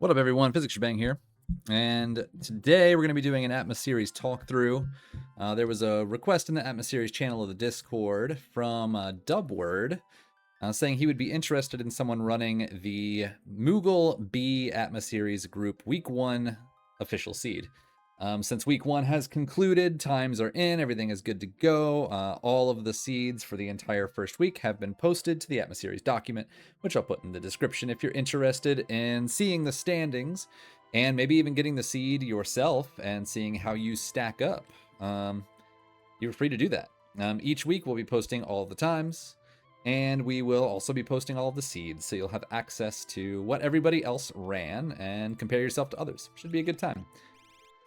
What up, everyone? Physics Shebang here. And today we're going to be doing an Atma series talk-through. There was a request in the Atma series channel of the Discord from Dubward saying he would be interested in someone running the Moogle B Atma series group Week 1 official seed. Since Week 1 has concluded, times are in, everything is good to go. All of the seeds for the entire first week have been posted to the Atma series document, which I'll put in the description if you're interested in seeing the standings and maybe even getting the seed yourself and seeing how you stack up. You're free to do that. Each week we'll be posting all the times, and we will also be posting all of the seeds, so you'll have access to what everybody else ran and compare yourself to others. Should be a good time.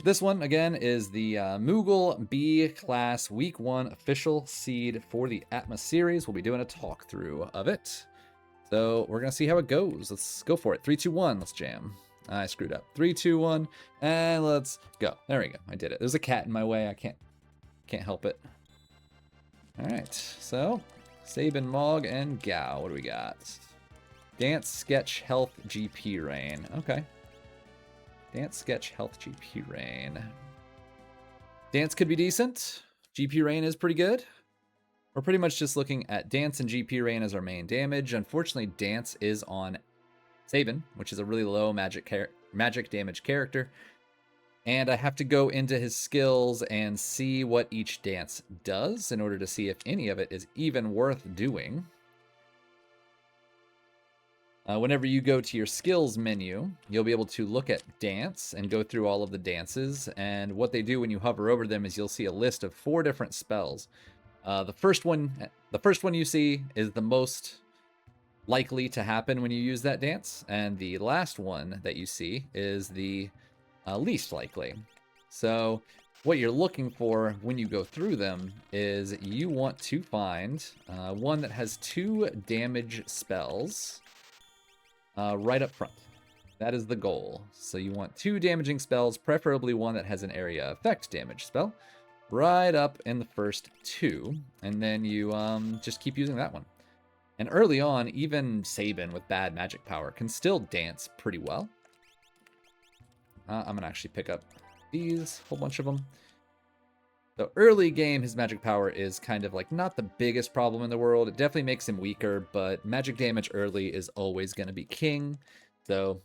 This one, again, is the Moogle B class Week 1 official seed for the Atma series. We'll be doing a talk-through of it. So we're going to see how it goes. Let's go for it. 3, 2, 1. Let's jam. I screwed up. 3, 2, 1. And let's go. There we go. I did it. There's a cat in my way. I can't help it. All right. So Sabin, Mog, and Gao. What do we got? Dance, Sketch, Health, GP Rain. Okay. Dance, Sketch, Health, GP Rain. Dance could be decent. GP Rain is pretty good. We're pretty much just looking at Dance and GP Rain as our main damage. Unfortunately, Dance is on Sabin, which is a really low magic damage character. And I have to go into his skills and see what each dance does in order to see if any of it is even worth doing. Whenever you go to your skills menu, you'll be able to look at dance and go through all of the dances. And what they do when you hover over them is you'll see a list of 4 different spells. The first one you see is the most likely to happen when you use that dance, and the last one that you see is the least likely. So what you're looking for when you go through them is you want to find one that has 2 damage spells right up front. That is the goal. So you want 2 damaging spells, preferably one that has an area effect damage spell, right up in the first 2, and then you just keep using that one. And early on, even Sabin with bad magic power can still dance pretty well. I'm gonna actually pick up these, whole bunch of them. So early game, his magic power is kind of like not the biggest problem in the world. It definitely makes him weaker, but magic damage early is always going to be king. So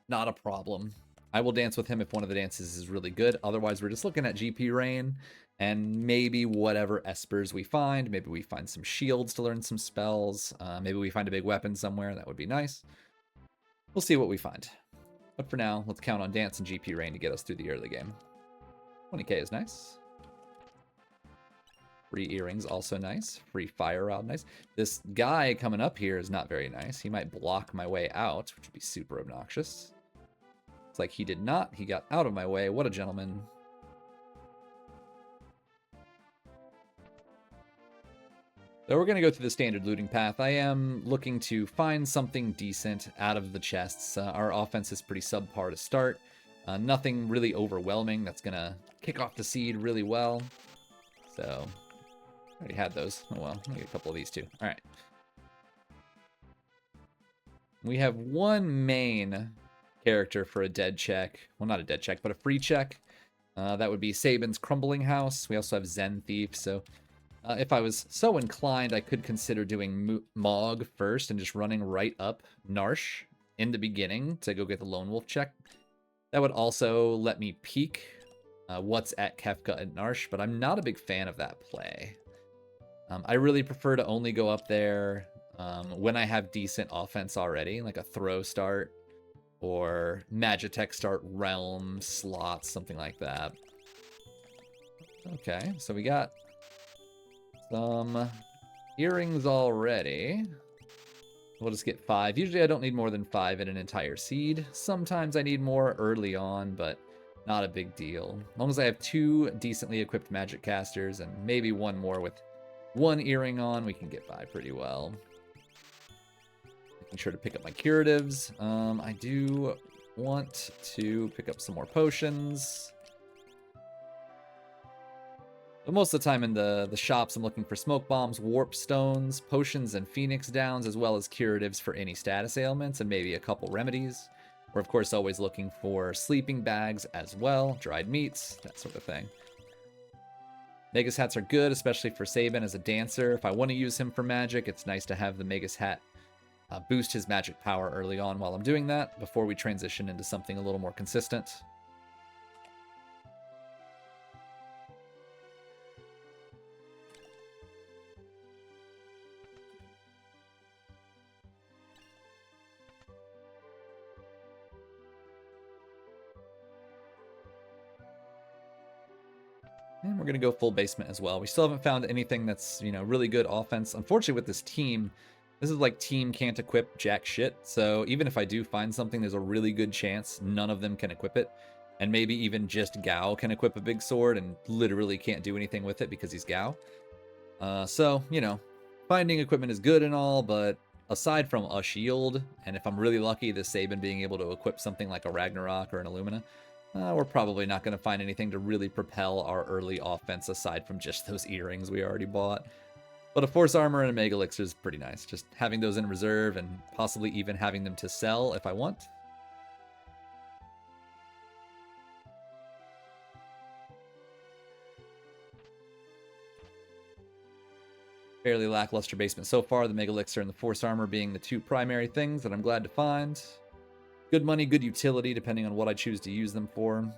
not a problem. I will dance with him if one of the dances is really good. Otherwise, we're just looking at GP Rain and maybe whatever espers we find. Maybe we find some shields to learn some spells. Maybe we find a big weapon somewhere. That would be nice. We'll see what we find. But for now, let's count on Dance and GP Rain to get us through the early game. 20k is nice. Free earrings, also nice. Free fire rod, nice. This guy coming up here is not very nice. He might block my way out, which would be super obnoxious. It's like he did not. He got out of my way. What a gentleman. So we're going to go through the standard looting path. I am looking to find something decent out of the chests. Our offense is pretty subpar to start. Nothing really overwhelming that's going to kick off the seed really well. So already had those. Oh well, I'll get a couple of these too. All right. We have one main character for a dead check. Well, not a dead check, but a free check. That would be Sabin's Crumbling House. We also have Zen Thief. So if I was so inclined, I could consider doing Mog first and just running right up Narsh in the beginning to go get the Lone Wolf check. That would also let me peek what's at Kefka and Narsh, but I'm not a big fan of that play. I really prefer to only go up there when I have decent offense already, like a throw start or Magitech start realm slots, something like that. Okay, so we got some earrings already. We'll just get 5. Usually I don't need more than 5 in an entire seed. Sometimes I need more early on, but not a big deal. As long as I have 2 decently equipped magic casters and maybe one more with 1 earring on, we can get by pretty well. Making sure to pick up my curatives. I do want to pick up some more potions. But most of the time in the shops, I'm looking for smoke bombs, warp stones, potions, and phoenix downs, as well as curatives for any status ailments, and maybe a couple remedies. We're, of course, always looking for sleeping bags as well, dried meats, that sort of thing. Magus hats are good, especially for Sabin as a dancer. If I want to use him for magic, it's nice to have the Magus hat boost his magic power early on while I'm doing that, before we transition into something a little more consistent. And we're going to go full basement as well. We still haven't found anything that's, really good offense. Unfortunately, with this team, this is like team can't equip jack shit. So even if I do find something, there's a really good chance none of them can equip it. And maybe even just Gao can equip a big sword and literally can't do anything with it because he's Gao. So, finding equipment is good and all, but aside from a shield, and if I'm really lucky, the Sabin being able to equip something like a Ragnarok or an Illumina, we're probably not going to find anything to really propel our early offense aside from just those earrings we already bought. But a Force Armor and a Mega Elixir is pretty nice. Just having those in reserve and possibly even having them to sell if I want. Fairly lackluster basement so far, the Mega Elixir and the Force Armor being the two primary things that I'm glad to find. Good money, good utility, depending on what I choose to use them for.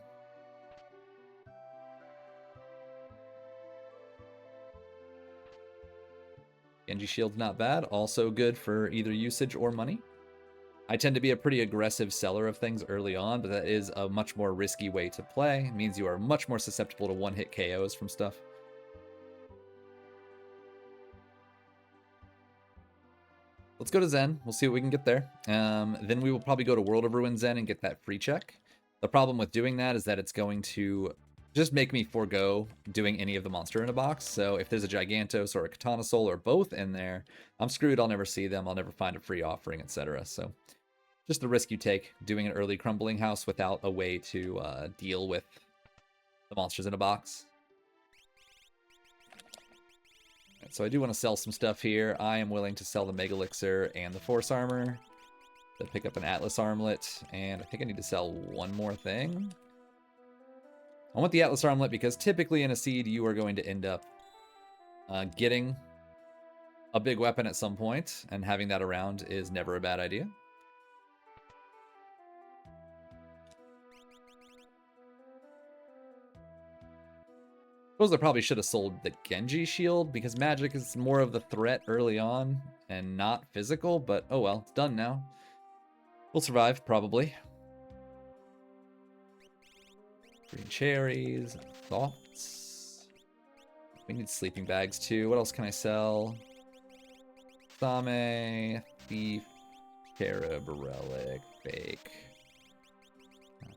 Genji Shield's not bad. Also good for either usage or money. I tend to be a pretty aggressive seller of things early on, but that is a much more risky way to play. It means you are much more susceptible to one-hit KOs from stuff. Let's go to Zen. We'll see what we can get there. Then we will probably go to World of Ruin Zen and get that free check. The problem with doing that is that it's going to just make me forego doing any of the monster in a box. So if there's a Gigantos or a Katana Soul or both in there, I'm screwed. I'll never see them. I'll never find a free offering, etc. So just the risk you take doing an early Crumbling House without a way to deal with the monsters in a box. So I do want to sell some stuff here. I am willing to sell the Mega Elixir and the Force Armor. To pick up an Atlas Armlet, and I think I need to sell one more thing. I want the Atlas Armlet because typically in a seed you are going to end up getting a big weapon at some point, and having that around is never a bad idea. Suppose I probably should have sold the Genji shield because magic is more of the threat early on and not physical, but oh well, it's done now. We'll survive, probably. Green cherries, thoughts. We need sleeping bags too. What else can I sell? Same, thief, cherub, relic, fake.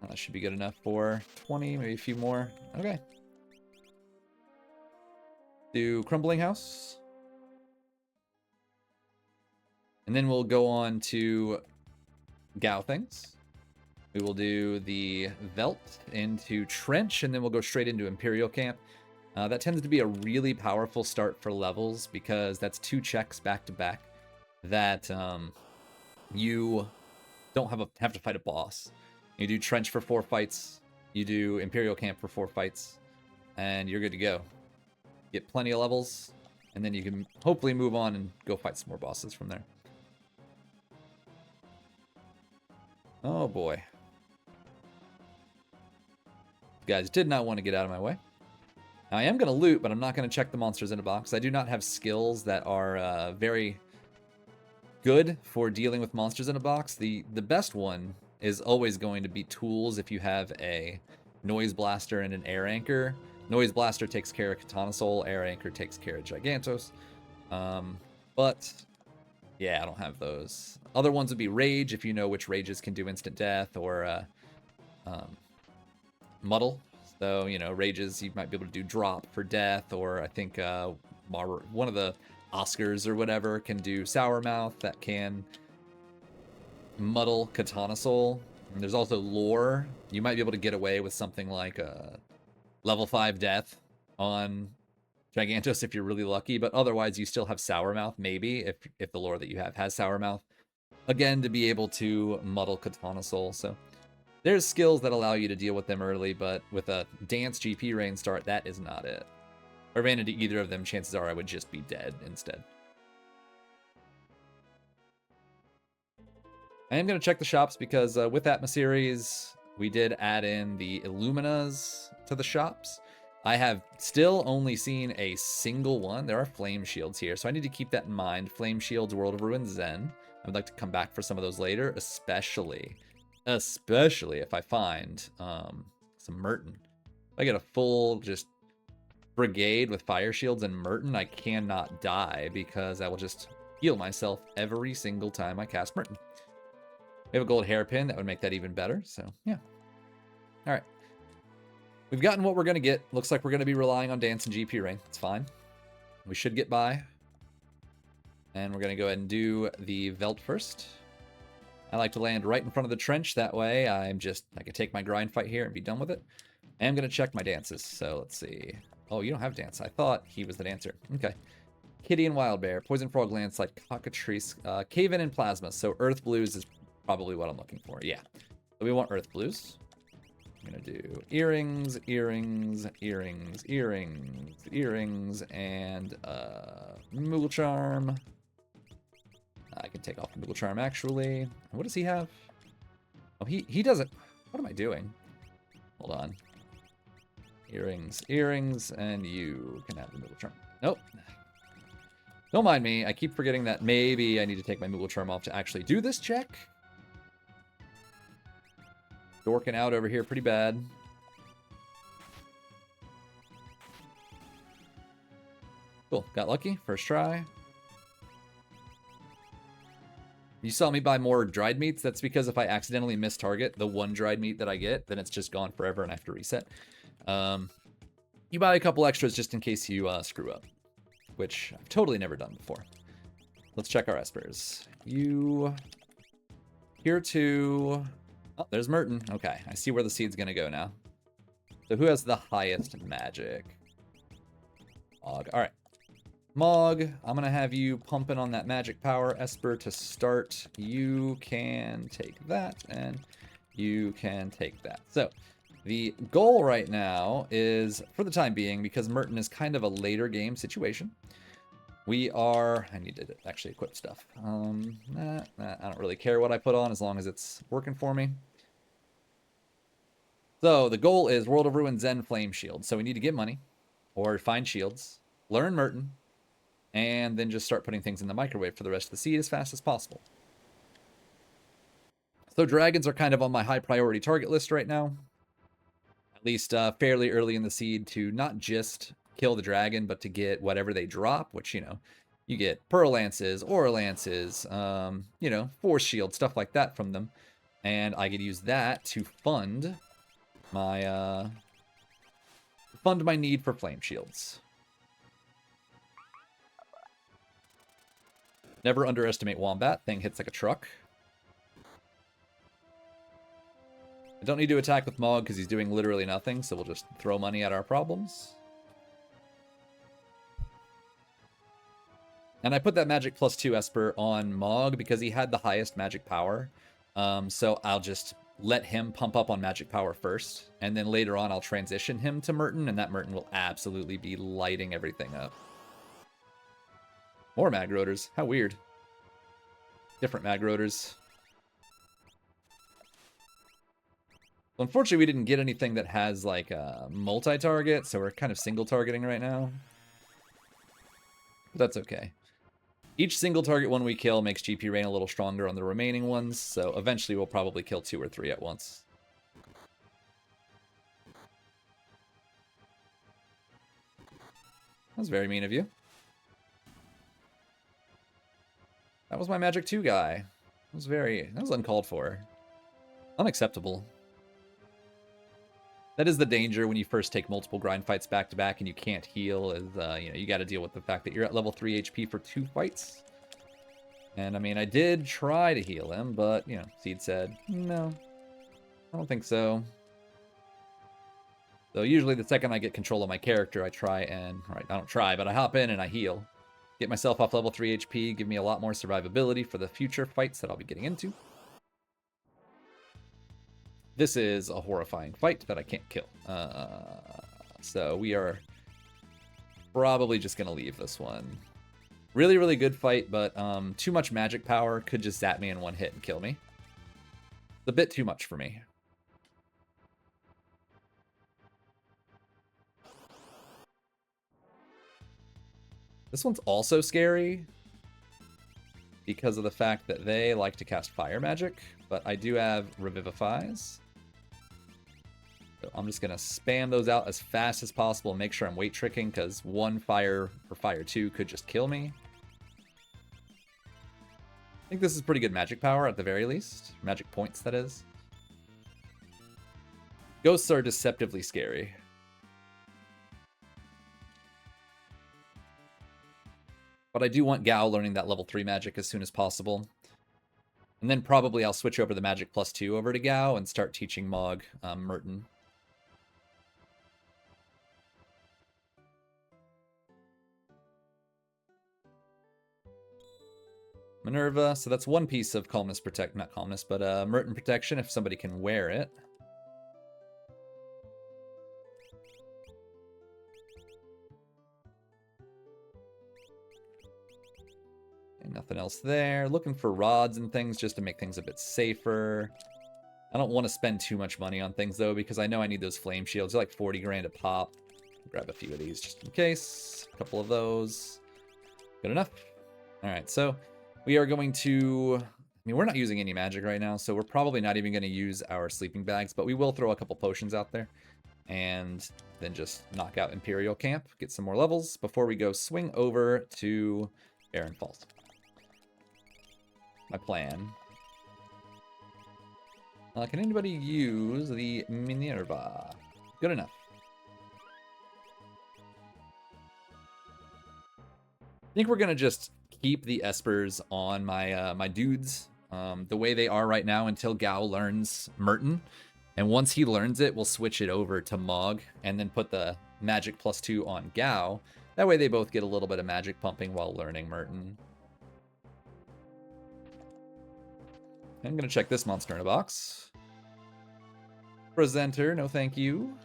That should be good enough for 20, maybe a few more. Okay. Do Crumbling House. And then we'll go on to Gao things. We will do the Velt into Trench, and then we'll go straight into Imperial Camp. That tends to be a really powerful start for levels because that's 2 checks back to back that you don't have to fight a boss. You do Trench for 4 fights, you do Imperial Camp for 4 fights, and you're good to go. Get plenty of levels, and then you can hopefully move on and go fight some more bosses from there. Oh boy. You guys did not want to get out of my way. Now I am going to loot, but I'm not going to check the monsters in a box. I do not have skills that are very good for dealing with monsters in a box. The best one is always going to be tools if you have a Noise Blaster and an Air Anchor. Noise Blaster takes care of Katana Soul, Air Anchor takes care of Gigantos. But yeah, I don't have those. Other ones would be Rage, if you know which Rages can do instant death, or Muddle. So, Rages, you might be able to do Drop for death, or I think one of the Oscars or whatever can do Sour Mouth that can muddle Katana Soul. And there's also Lore. You might be able to get away with something like level 5 death on Gigantos if you're really lucky, but otherwise you still have Sour Mouth, maybe, if the lore that you have has Sour Mouth. again, to be able to muddle Katana Soul. So there's skills that allow you to deal with them early, but with a Dance GP Rain start, that is not it. Or ran into either of them, chances are I would just be dead instead. I am going to check the shops because with Atma series, we did add in the Illuminas to the shops. I have still only seen a single one. There are flame shields here, so I need to keep that in mind. Flame shields, World of Ruin, Zen. I would like to come back for some of those later, especially if I find some Merton. If I get a full just brigade with fire shields and Merton, I cannot die because I will just heal myself every single time I cast Merton. We have a gold hairpin. That would make that even better. So, yeah. All right. We've gotten what we're going to get. Looks like we're going to be relying on Dance and GP Ring. It's fine. We should get by. And we're going to go ahead and do the Velt first. I like to land right in front of the trench. That way I can take my grind fight here and be done with it. I am going to check my dances. So let's see. Oh, you don't have dance. I thought he was the dancer. Okay. Kitty and Wild Bear. Poison Frog, Landslide, Cockatrice, Cave-In, and Plasma. So Earth Blues is probably what I'm looking for. Yeah. So we want Earth Blues. I'm going to do earrings, earrings, earrings, earrings, earrings, and Moogle Charm. I can take off the Moogle Charm, actually. What does he have? Oh, he doesn't. What am I doing? Hold on. Earrings, earrings, and you can have the Moogle Charm. Nope. Don't mind me. I keep forgetting that maybe I need to take my Moogle Charm off to actually do this check. Dorking out over here pretty bad. Cool. Got lucky. First try. You saw me buy more dried meats. That's because if I accidentally miss target the one dried meat that I get, then it's just gone forever and I have to reset. You buy a couple extras just in case you screw up, which I've totally never done before. Let's check our espers. You here to... Oh, there's Merton. Okay, I see where the seed's gonna go now. So who has the highest magic? Mog. All right. Mog, I'm gonna have you pumping on that magic power. Esper to start. You can take that, and you can take that. So the goal right now is, for the time being, because Merton is kind of a later game situation, we are... I need to actually equip stuff. I don't really care what I put on as long as it's working for me. So the goal is World of Ruin, Zen, Flame Shield. So we need to get money or find shields, learn Merton, and then just start putting things in the microwave for the rest of the seed as fast as possible. So dragons are kind of on my high priority target list right now. At least fairly early in the seed, to not just kill the dragon, but to get whatever they drop, which, you know, you get Pearl Lances, Aura Lances, you know, Force Shield, stuff like that from them. And I could use that to fund my need for Flame Shields. Never underestimate Wombat. Thing hits like a truck. I don't need to attack with Mog because he's doing literally nothing, so we'll just throw money at our problems. And I put that magic +2 Esper on Mog because he had the highest magic power. So I'll just let him pump up on magic power first, and then later on I'll transition him to Merton, and that Merton will absolutely be lighting everything up. More Mag Rotors. How weird. Different Mag Rotors. Unfortunately, we didn't get anything that has, like, a multi-target, so we're kind of single-targeting right now. But that's okay. Each single target one we kill makes GP Rain a little stronger on the remaining ones, so eventually we'll probably kill 2 or 3 at once. That was very mean of you. That was my Magic 2 guy. That was uncalled for. Unacceptable. That is the danger when you first take multiple grind fights back to back and you can't heal, is you know, you got to deal with the fact that you're at level 3 HP for 2 fights. And I mean, I did try to heal him, but you know, Seed said, no, I don't think so. So usually the second I get control of my character, I try and, right, I don't try, but I hop in and I heal. Get myself off level 3 HP, give me a lot more survivability for the future fights that I'll be getting into. This is a horrifying fight that I can't kill. So we are probably just going to leave this one. Really, really good fight, but too much magic power could just zap me in one hit and kill me. It's a bit too much for me. This one's also scary because of the fact that they like to cast fire magic, but I do have Revivifies. So I'm just going to spam those out as fast as possible and make sure I'm weight tricking, because one fire or fire 2 could just kill me. I think this is pretty good magic power at the very least. Magic points, that is. Ghosts are deceptively scary. But I do want Gao learning that level 3 magic as soon as possible. And then probably I'll switch over the magic +2 over to Gao and start teaching Mog Merton. Minerva, so that's one piece of Calmness Protect, not Calmness, but Merton Protection if somebody can wear it. And nothing else there. Looking for rods and things just to make things a bit safer. I don't want to spend too much money on things though, because I know I need those flame shields. They're like 40 grand a pop. Grab a few of these just in case. A couple of those. Good enough. All right, so we are going to, I mean, we're not using any magic right now, so we're probably not even going to use our sleeping bags, but we will throw a couple potions out there and then just knock out Imperial Camp, get some more levels before we go swing over to Barren Falls. My plan. Can anybody use the Minerva? Good enough. I think we're going to just keep the Espers on my my dudes the way they are right now until Gao learns Merton. And once he learns it, we'll switch it over to Mog and then put the magic +2 on Gao. That way they both get a little bit of magic pumping while learning Merton. I'm going to check this monster in a box. Presenter, no thank you.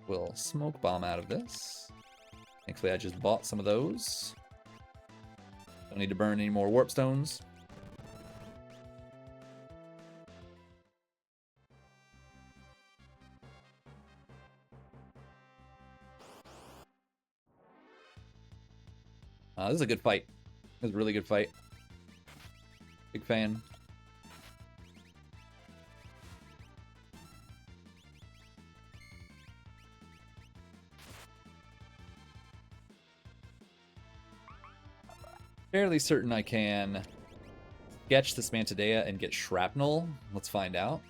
We'll smoke bomb out of this. Thankfully I just bought some of those. Don't need to burn any more warp stones. This is a good fight. This is a really good fight. Big fan. Fairly certain I can sketch this Mantidea and get shrapnel. Let's find out.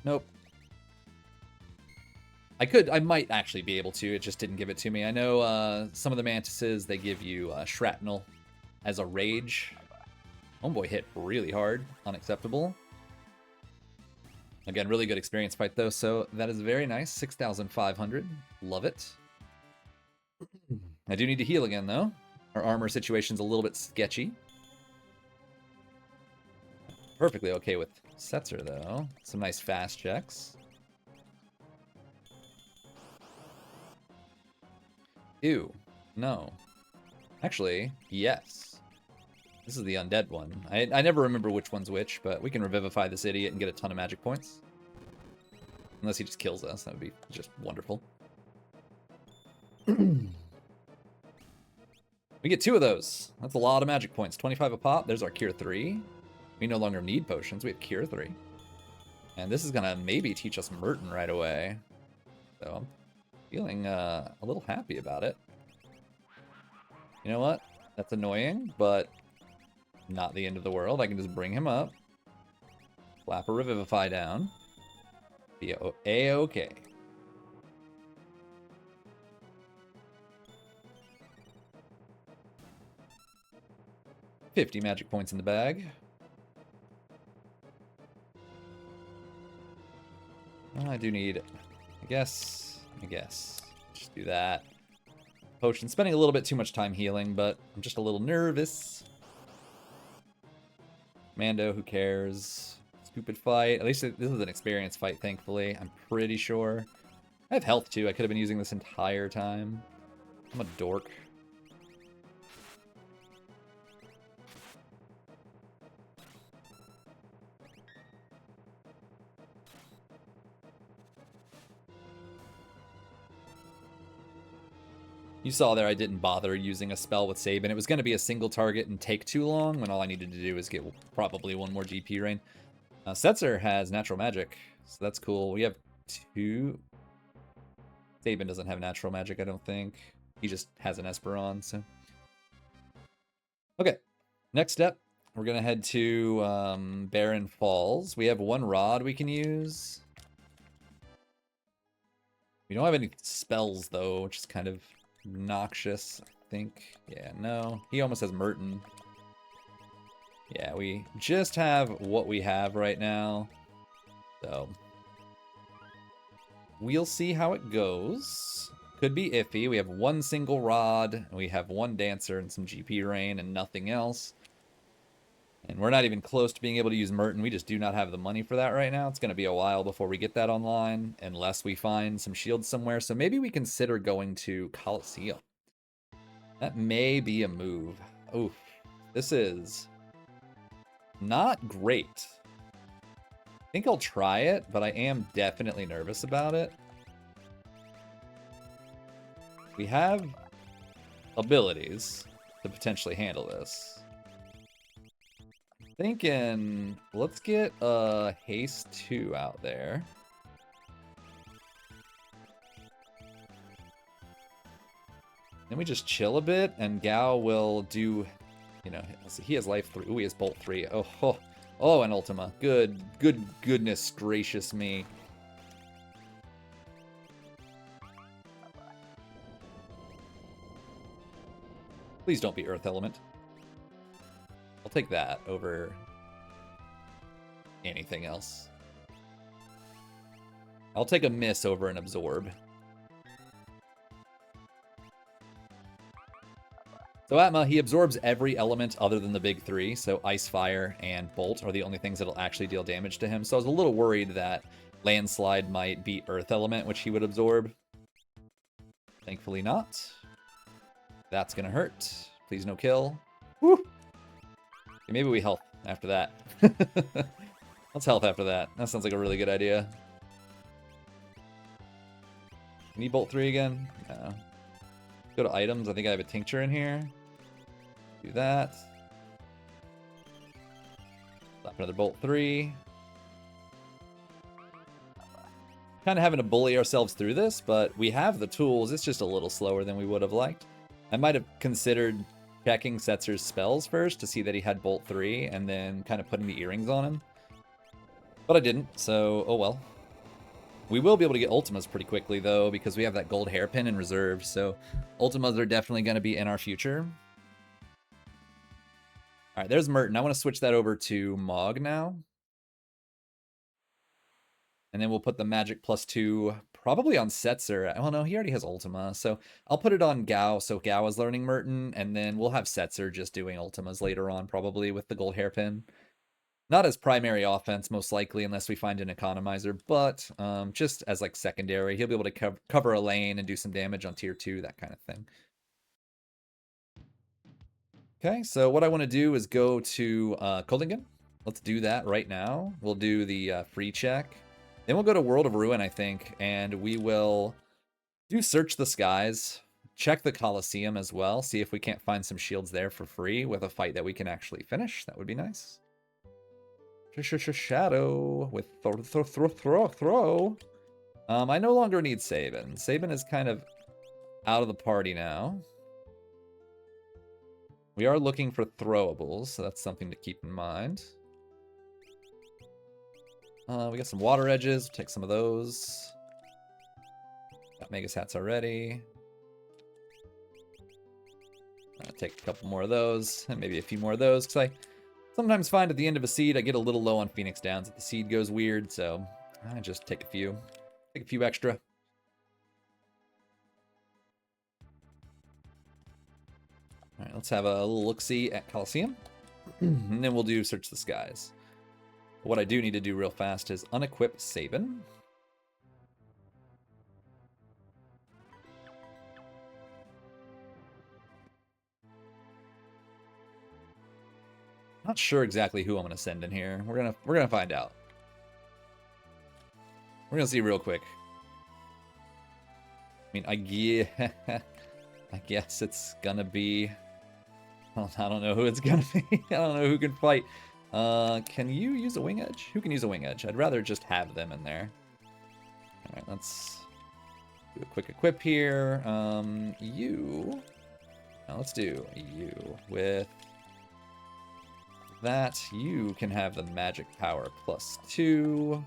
Nope. I might actually be able to. It just didn't give it to me. I know some of the mantises, they give you shrapnel as a rage. Homeboy hit really hard. Unacceptable. Again, really good experience fight though, so that is very nice. 6,500. Love it. I do need to heal again though. Our armor situation's a little bit sketchy. Perfectly okay with Setzer though. Some nice fast checks. Ew. No. Actually, yes. This is the undead one. I never remember which one's which, but we can revivify this idiot and get a ton of magic points. Unless he just kills us. That would be just wonderful. We get 2 of those. That's a lot of magic points. 25 a pop. There's our Cure 3. We no longer need potions. We have Cure 3. And this is going to maybe teach us Merton right away. So I'm feeling a little happy about it. You know what? That's annoying, but not the end of the world. I can just bring him up. Slap a Revivify down. Be A-okay. 50 magic points in the bag. I do need, I guess, just do that. potion. Spending a little bit too much time healing, but I'm just a little nervous. Mando, who cares? Stupid fight. At least this is an experienced fight, thankfully. I'm pretty sure. I have health, too. I could have been using this entire time. I'm a dork. You saw there I didn't bother using a spell with Sabin. It was going to be a single target and take too long when all I needed to do is get probably one more GP rain. Setzer has natural magic, so that's cool. We have 2. Sabin doesn't have natural magic, I don't think. He just has an Esperon, so. Okay, next step. We're going to head to Barren Falls. We have 1 rod we can use. We don't have any spells, though, which is kind of obnoxious, I think. Yeah, no. He almost has Merton. Yeah, we just have what we have right now. So we'll see how it goes. Could be iffy. We have 1 single rod, we have 1 dancer and some GP rain and nothing else. And we're not even close to being able to use Merton. We just do not have the money for that right now. It's going to be a while before we get that online, unless we find some shields somewhere. So maybe we consider going to Colosseum. That may be a move. Oof. This is not great. I think I'll try it, but I am definitely nervous about it. We have abilities to potentially handle this. Thinking, let's get Haste 2 out there. Then we just chill a bit, and Gao will do, you know, he has life 3. Ooh, he has bolt 3. Oh, and Ultima. Goodness gracious me. Please don't be Earth Element. I'll take that over anything else. I'll take a miss over an absorb. So Atma, he absorbs every element other than the big 3. So ice, fire, and bolt are the only things that'll actually deal damage to him. So I was a little worried that landslide might be earth element, which he would absorb. Thankfully not. That's gonna hurt. Please no kill. Woo! Maybe we health after that. Let's health after that. That sounds like a really good idea. Need bolt 3 again? No. Go to items. I think I have a tincture in here. Do that. Slap another bolt 3. Kind of having to bully ourselves through this, but we have the tools. It's just a little slower than we would have liked. I might have considered checking Setzer's spells first to see that he had bolt 3 and then kind of putting the earrings on him. But I didn't, so oh well. We will be able to get Ultimas pretty quickly, though, because we have that gold hairpin in reserve, so Ultimas are definitely going to be in our future. Alright, there's Merton. I want to switch that over to Mog now. And then we'll put the magic +2 probably on Setzer. Oh no, he already has Ultima, so I'll put it on Gao, so Gao is learning Merton, and then we'll have Setzer just doing Ultimas later on, probably with the gold hairpin. Not as primary offense, most likely, unless we find an economizer, but just as like secondary. He'll be able to cover a lane and do some damage on tier 2, that kind of thing. Okay, so what I want to do is go to Kuldingen. Let's do that right now. We'll do the free check. Then we'll go to World of Ruin, I think, and we will do Search the Skies, check the Colosseum as well, see if we can't find some shields there for free with a fight that we can actually finish. That would be nice. Shadow with throw. I no longer need Sabin. Sabin is kind of out of the party now. We are looking for throwables, so that's something to keep in mind. We got some water edges. Take some of those. Got Magus hats already. Take a couple more of those, and maybe a few more of those, because I sometimes find at the end of a seed I get a little low on Phoenix Downs if the seed goes weird, so I just take a few. Take a few extra. All right, let's have a little look-see at Coliseum. And then we'll do Search the Skies. What I do need to do real fast is unequip Sabin. Not sure exactly who I'm gonna send in here. We're gonna find out. We're gonna see real quick. I mean, I guess it's gonna be. Well, I don't know who it's gonna be. I don't know who can fight. Can you use a wing edge? Who can use a wing edge? I'd rather just have them in there. All right, let's do a quick equip here. You. Now let's do you with that. You can have the magic power +2.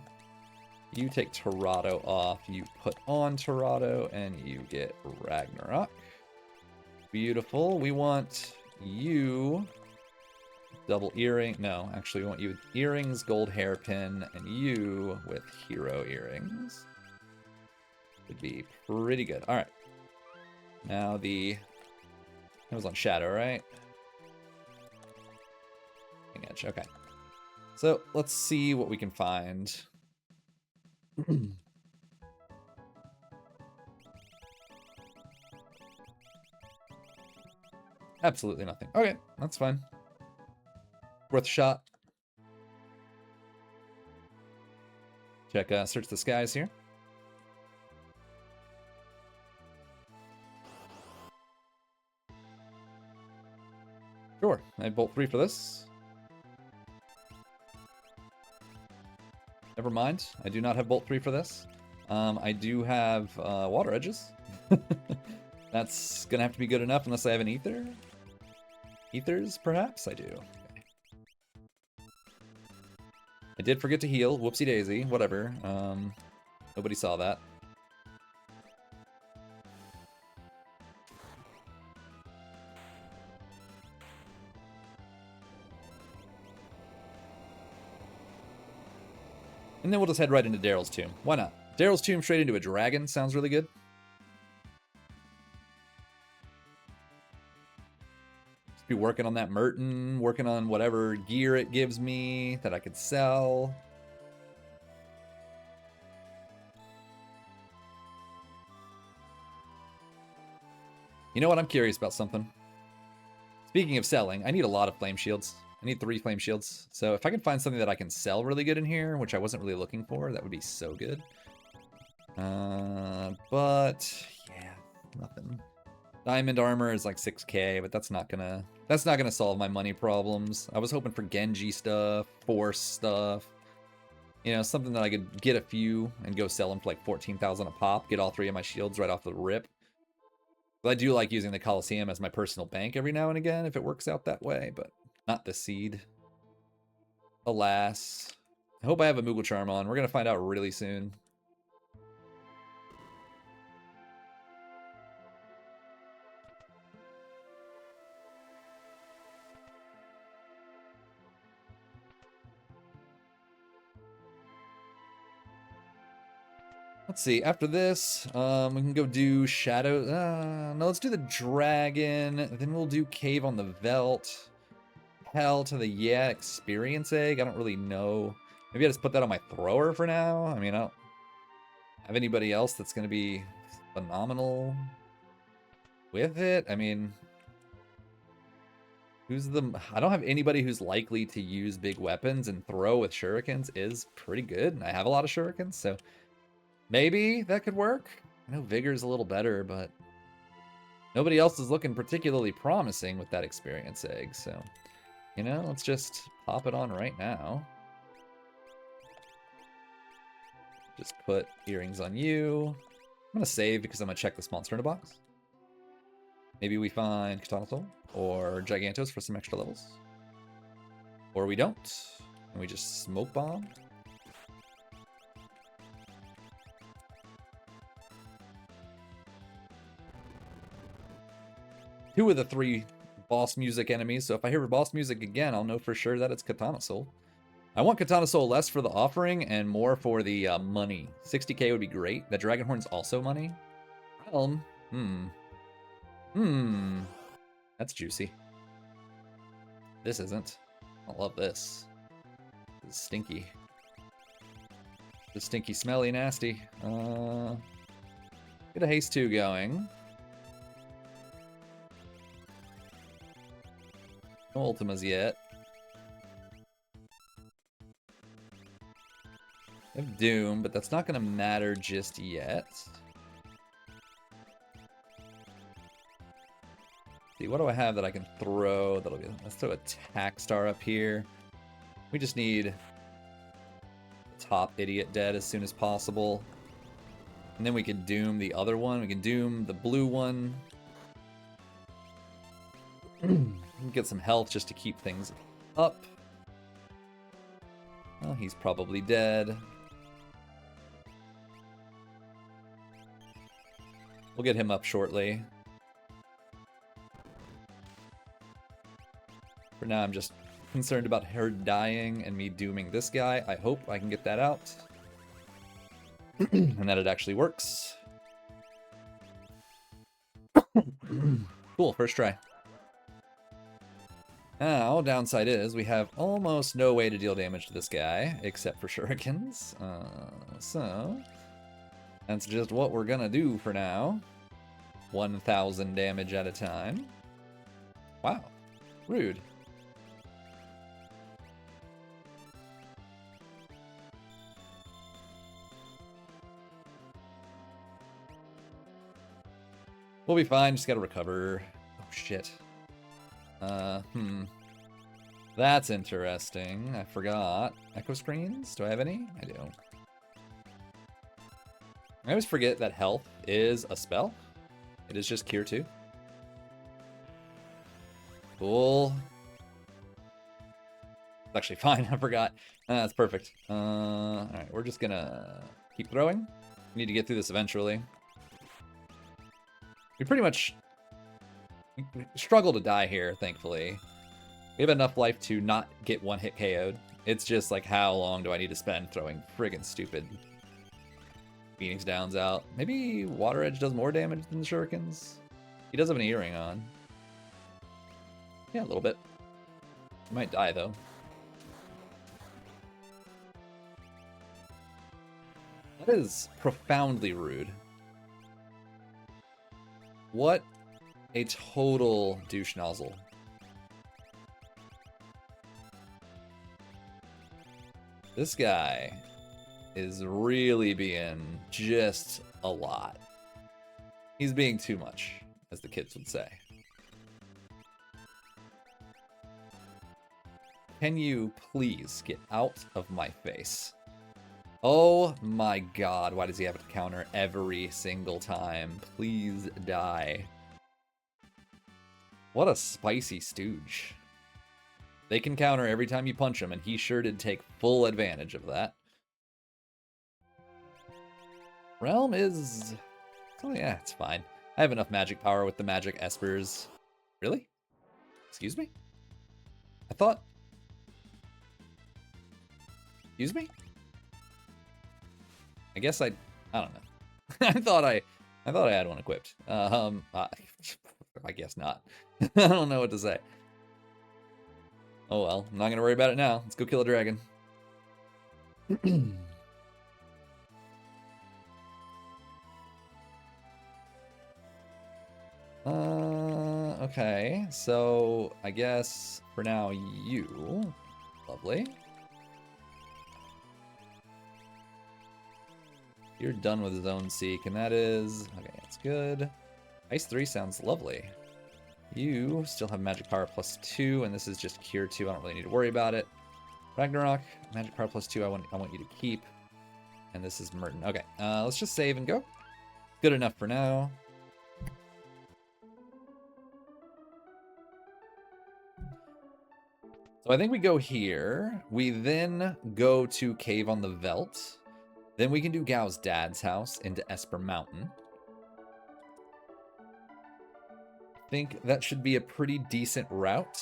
You take Torado off. You put on Torado, and you get Ragnarok. Beautiful. We want you. Double earring. No, actually, we want you with earrings, gold hairpin, and you with hero earrings. Would be pretty good. All right. Now it was on Shadow, right? Edge. Okay. So let's see what we can find. Absolutely nothing. Okay, that's fine. Worth a shot. Check Search the Skies here. Sure, I have Bolt 3 for this. Never mind, I do not have Bolt 3 for this. I do have Water Edges. That's gonna have to be good enough unless I have an Ether. Ethers, perhaps? I do. Okay. I did forget to heal. Whoopsie daisy. Whatever. Nobody saw that. And then we'll just head right into Daryl's Tomb. Why not? Daryl's Tomb straight into a dragon sounds really good. Just be working on that Merton, working on whatever gear it gives me that I could sell. You know what? I'm curious about something. Speaking of selling, I need a lot of flame shields. I need 3 flame shields. So if I can find something that I can sell really good in here, which I wasn't really looking for, that would be so good. But yeah, nothing. Diamond armor is like 6k, but that's not gonna solve my money problems. I was hoping for Genji stuff, Force stuff. You know, something that I could get a few and go sell them for like 14,000 a pop, get all 3 of my shields right off the rip. But I do like using the Coliseum as my personal bank every now and again if it works out that way, but not the seed. Alas. I hope I have a Moogle Charm on. We're going to find out really soon. Let's see. After this, we can go do Shadow. No, let's do the Dragon. Then we'll do Cave on the Veldt. Hell to the Experience Egg. I don't really know. Maybe I just put that on my thrower for now. I mean, I don't have anybody else that's going to be phenomenal with it. I mean, I don't have anybody who's likely to use big weapons, and throw with shurikens is pretty good. And I have a lot of shurikens, so maybe that could work. I know Vigor's a little better, but nobody else is looking particularly promising with that Experience Egg, so, you know, let's just pop it on right now. Just put earrings on you. I'm going to save because I'm going to check this monster in a box. Maybe we find Katana Soul or Gigantos for some extra levels. Or we don't, and we just smoke bomb. Two of the 3 boss music enemies, so if I hear boss music again, I'll know for sure that it's Katana Soul. I want Katana Soul less for the offering and more for the money. 60k would be great. That Dragon Horn's also money. Realm. That's juicy. This isn't. I love this. This is stinky. This stinky, smelly, nasty. Get a haste 2 going. No ultimas yet. I have Doom, but that's not going to matter just yet. See, what do I have that I can throw? That'll be. Let's throw a Tack Star up here. We just need the top idiot dead as soon as possible. And then we can Doom the other one. We can Doom the blue one. Get some health just to keep things up. Well, he's probably dead. We'll get him up shortly. For now, I'm just concerned about her dying and me dooming this guy. I hope I can get that out. And that it actually works. Cool, first try. Now, downside is we have almost no way to deal damage to this guy, except for shurikens. So, that's just what we're gonna do for now. 1,000 damage at a time. Wow, rude. We'll be fine, just gotta recover. Oh, shit. That's interesting. I forgot. Echo screens? Do I have any? I do. I always forget that health is a spell. It is just Cure 2. Cool. It's actually fine. I forgot. That's perfect. Alright, we're just gonna keep throwing. We need to get through this eventually. We pretty much struggle to die here, thankfully. We have enough life to not get one hit KO'd. It's just like, how long do I need to spend throwing friggin' stupid Phoenix Downs out? Maybe Water Edge does more damage than the Shurikens? He does have an earring on. Yeah, a little bit. He might die, though. That is profoundly rude. What a total douche nozzle. This guy is really being just a lot. He's being too much, as the kids would say. Can you please get out of my face? Oh my god, why does he have to counter every single time? Please die. What a spicy stooge. They can counter every time you punch him, and he sure did take full advantage of that. Realm is... oh yeah, it's fine. I have enough magic power with the magic espers. Really? Excuse me? I thought... excuse me? I guess I don't know. I thought I had one equipped. I guess not. I don't know what to say. Oh well, I'm not gonna worry about it now. Let's go kill a dragon. Okay, so I guess for now you, lovely. You're done with Zone Seek, and that is... okay, that's good. Ice 3 sounds lovely. You still have Magic Power +2, and this is just Cure 2. I don't really need to worry about it. Ragnarok, Magic Power +2, I want you to keep. And this is Merton. Okay, let's just save and go. Good enough for now. So I think we go here. We then go to Cave on the Veldt. Then we can do Gao's dad's house into Esper Mountain. I think that should be a pretty decent route.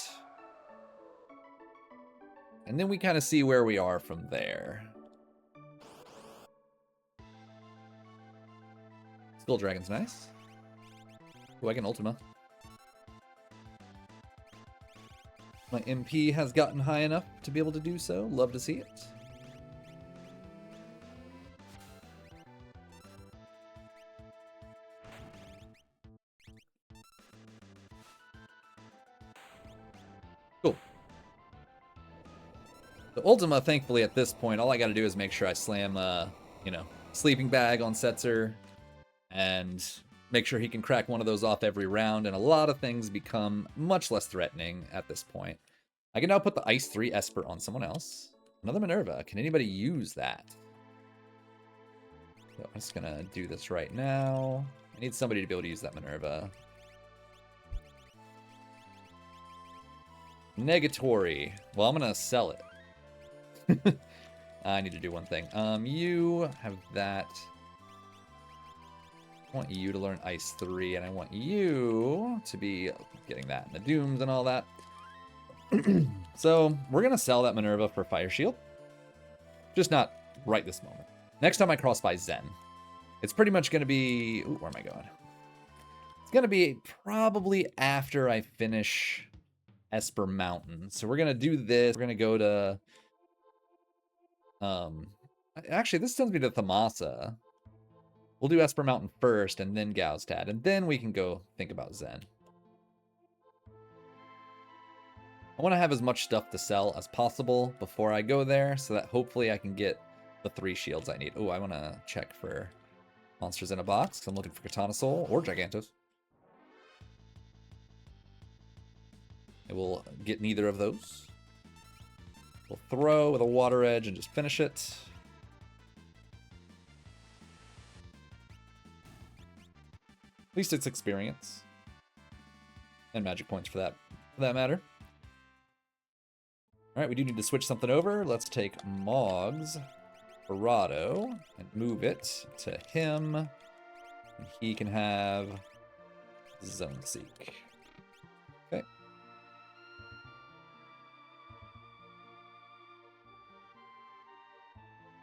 And then we kind of see where we are from there. Skull Dragon's nice. Oh, I can Ultima. My MP has gotten high enough to be able to do so. Love to see it. Cool. The Ultima, thankfully, at this point, all I gotta do is make sure I slam, you know, sleeping bag on Setzer and make sure he can crack one of those off every round, and a lot of things become much less threatening at this point. I can now put the Ice 3 Esper on someone else. Another Minerva. Can anybody use that? So I'm just gonna do this right now. I need somebody to be able to use that Minerva. Negatory. Well, I'm gonna sell it. I need to do one thing. You have that. I want you to learn Ice 3, and I want you to be getting that in the Dooms and all that. So we're gonna sell that Minerva for Fire Shield. Just not right this moment. Next time I cross by Zen, it's pretty much gonna be. Ooh, where am I going? It's gonna be probably after I finish Esper Mountain. So we're gonna do this. We're gonna go to. Actually, this sends me to Thamasa. We'll do Esper Mountain first, and then Gaustad, and then we can go think about Zen. I want to have as much stuff to sell as possible before I go there, so that hopefully I can get the 3 shields I need. Oh, I want to check for monsters in a box. I'm looking for Katana Soul or Gigantos. I will get neither of those. We'll throw with a Water Edge and just finish it. At least it's experience. And magic points for that matter. Alright, we do need to switch something over. Let's take Mog's Verado and move it to him. And he can have Zone Seek. Okay.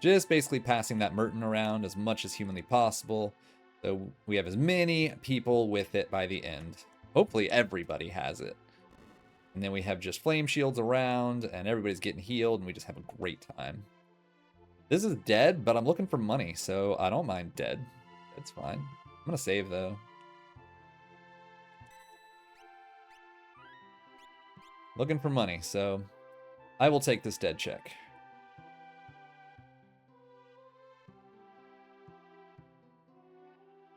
Just basically passing that Merton around as much as humanly possible, so we have as many people with it by the end. Hopefully everybody has it. And then we have just flame shields around, and everybody's getting healed, and we just have a great time. This is dead, but I'm looking for money, so I don't mind dead. It's fine. I'm gonna save, though. Looking for money, so I will take this dead check.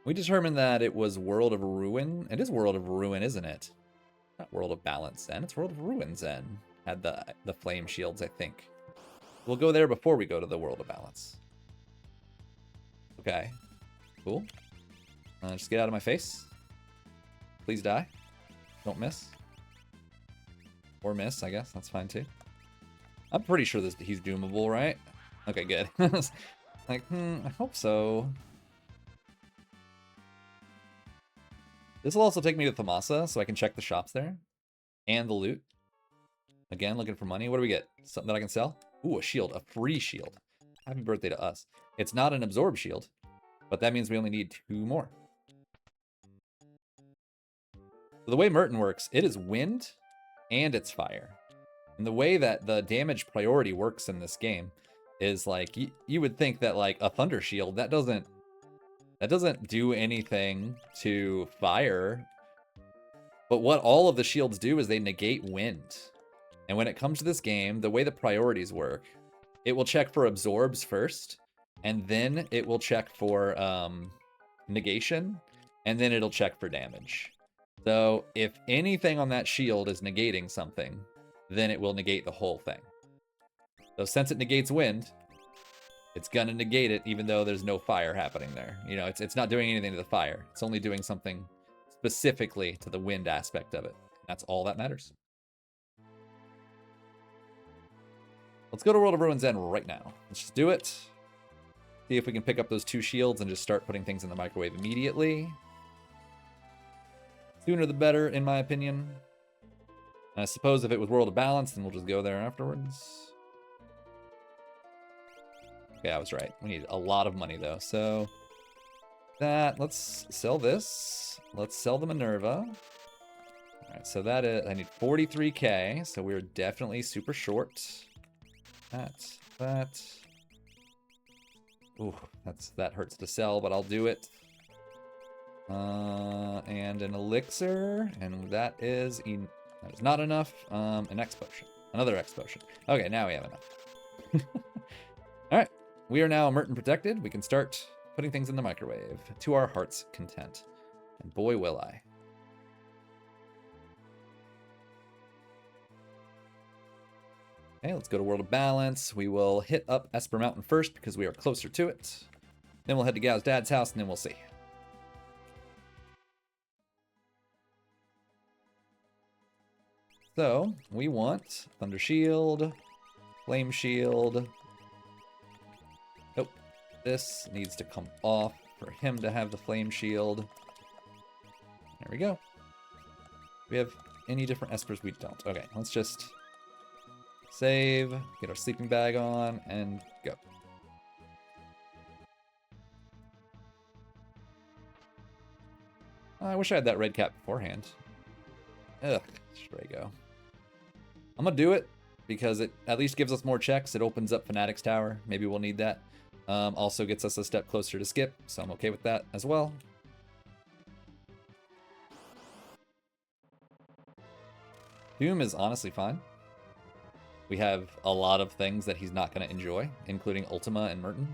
We determined that it was World of Ruin. It is World of Ruin, isn't it? Not World of Balance Zen. It's World of Ruin Zen. Had the flame shields, I think. We'll go there before we go to the World of Balance. Okay. Cool. Just get out of my face. Please die. Don't miss. Or miss, I guess. That's fine, too. I'm pretty sure he's doomable, right? Okay, good. Like, I hope so. This will also take me to Thamasa, so I can check the shops there. And the loot. Again, looking for money. What do we get? Something that I can sell? Ooh, a shield. A free shield. Happy birthday to us. It's not an absorb shield, but that means we only need 2 more. So the way Merton works, it is wind and it's fire. And the way that the damage priority works in this game is like, you would think that like a thunder shield, that doesn't do anything to fire. But what all of the shields do is they negate wind. And when it comes to this game, the way the priorities work, it will check for absorbs first, and then it will check for negation, and then it'll check for damage. So if anything on that shield is negating something, then it will negate the whole thing. So since it negates wind, it's gonna negate it even though there's no fire happening there. You know, it's not doing anything to the fire. It's only doing something specifically to the wind aspect of it. That's all that matters. Let's go to World of Ruin Zen right now. Let's just do it. See if we can pick up those 2 shields and just start putting things in the microwave immediately. Sooner the better, in my opinion. And I suppose if it was World of Balance, then we'll just go there afterwards. Okay, I was right. We need a lot of money, though. So, let's sell this. Let's sell the Minerva. All Alright, so that is, I need 43k, so we're definitely super short. That. Ooh, that hurts to sell, but I'll do it. And an elixir, and that is not enough. An X potion, another X potion. Okay, now we have enough. All right, we are now Merton protected. We can start putting things in the microwave to our heart's content, and boy will I. Okay, let's go to World of Balance. We will hit up Esper Mountain first because we are closer to it. Then we'll head to Gao's dad's house, and then we'll see. So, we want Thunder Shield, Flame Shield. Oh, this needs to come off for him to have the Flame Shield. There we go. Do we have any different Espers? We don't. Okay, let's just save, get our sleeping bag on, and go. I wish I had that red cap beforehand. Ugh, Strago. I'm gonna do it because it at least gives us more checks. It opens up Fanatic's Tower. Maybe we'll need that. Also gets us a step closer to skip, so I'm okay with that as well. Doom is honestly fine. We have a lot of things that he's not going to enjoy, including Ultima and Merton.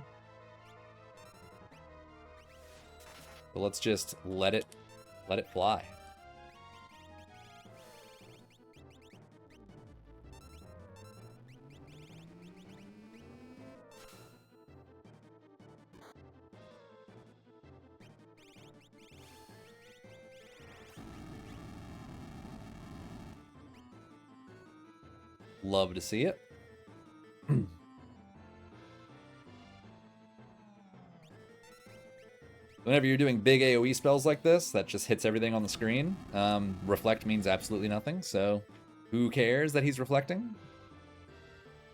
So let's just let it fly. Love to see it. Whenever you're doing big AoE spells like this, that just hits everything on the screen. Reflect means absolutely nothing, so who cares that he's reflecting?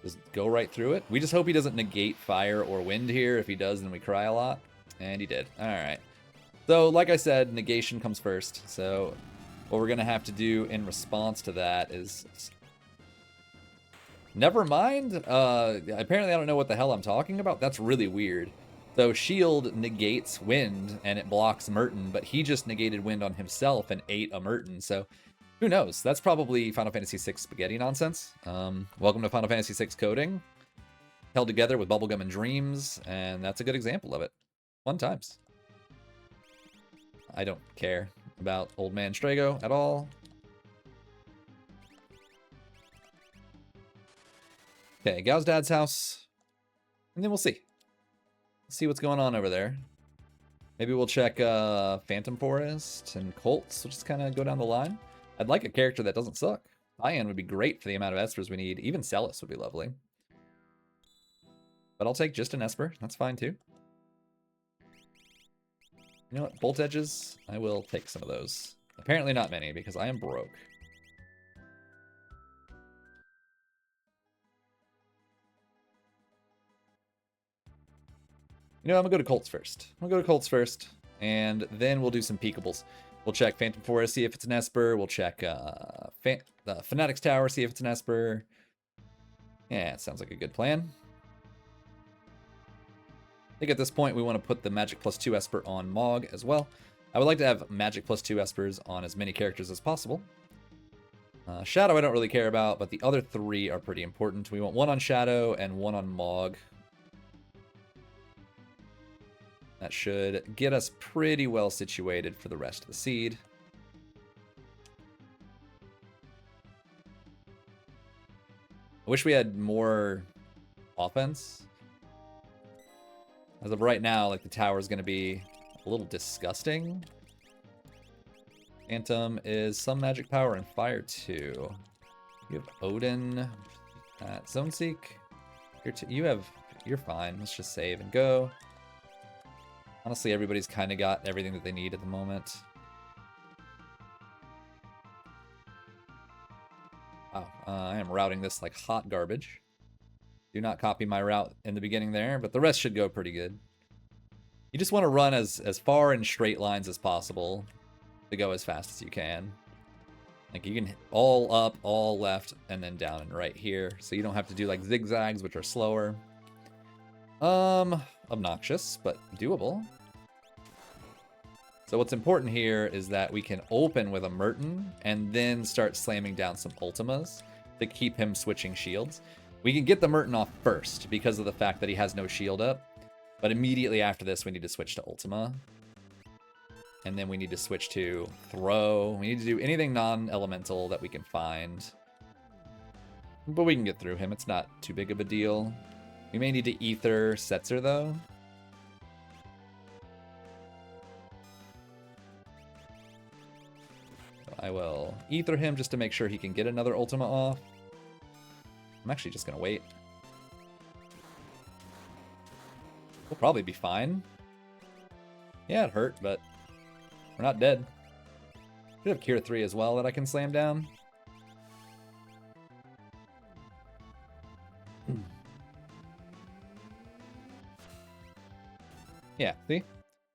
Just go right through it. We just hope he doesn't negate fire or wind here. If he does, then we cry a lot. And he did. Alright. So, like I said, negation comes first. So, what we're going to have to do in response to that is... Never mind. Apparently I don't know what the hell I'm talking about. That's really weird. So shield negates wind and it blocks Merton, but he just negated wind on himself and ate a Merton. So who knows? That's probably Final Fantasy VI spaghetti nonsense. Welcome to Final Fantasy VI coding. Held together with bubblegum and dreams, and that's a good example of it. Fun times. I don't care about Old Man Strago at all. Okay, Gao's dad's house. And then we'll see. See what's going on over there. Maybe we'll check Phantom Forest and Colts. We'll just kind of go down the line. I'd like a character that doesn't suck. Cyan would be great for the amount of Espers we need. Even Celis would be lovely. But I'll take just an Esper. That's fine too. You know what? Bolt Edges? I will take some of those. Apparently not many because I am broke. You know, I'm going to go to Colts first. And then we'll do some peekables. We'll check Phantom Forest, see if it's an Esper. We'll check Fanatic's Tower, see if it's an Esper. Yeah, it sounds like a good plan. I think at this point we want to put the Magic +2 Esper on Mog as well. I would like to have Magic +2 Espers on as many characters as possible. Shadow I don't really care about, but the other three are pretty important. We want one on Shadow and one on Mog. That should get us pretty well situated for the rest of the seed. I wish we had more offense. As of right now, like the tower is going to be a little disgusting. Phantom is some magic power and fire too. You have Odin, Zone Seek. You're fine. Let's just save and go. Honestly, everybody's kind of got everything that they need at the moment. Wow, I am routing this like hot garbage. Do not copy my route in the beginning there, but the rest should go pretty good. You just want to run as far in straight lines as possible to go as fast as you can. Like you can all up, all left, and then down and right here. So you don't have to do like zigzags, which are slower. Obnoxious, but doable. So what's important here is that we can open with a Merton and then start slamming down some Ultimas to keep him switching shields. We can get the Merton off first because of the fact that he has no shield up. But immediately after this, we need to switch to Ultima. And then we need to switch to Throw. We need to do anything non-elemental that we can find. But we can get through him. It's not too big of a deal. We may need to Ether Setzer, though. So I will Ether him just to make sure he can get another Ultima off. I'm actually just going to wait. We'll probably be fine. Yeah, it hurt, but we're not dead. Should have Cure 3 as well that I can slam down. Yeah, see?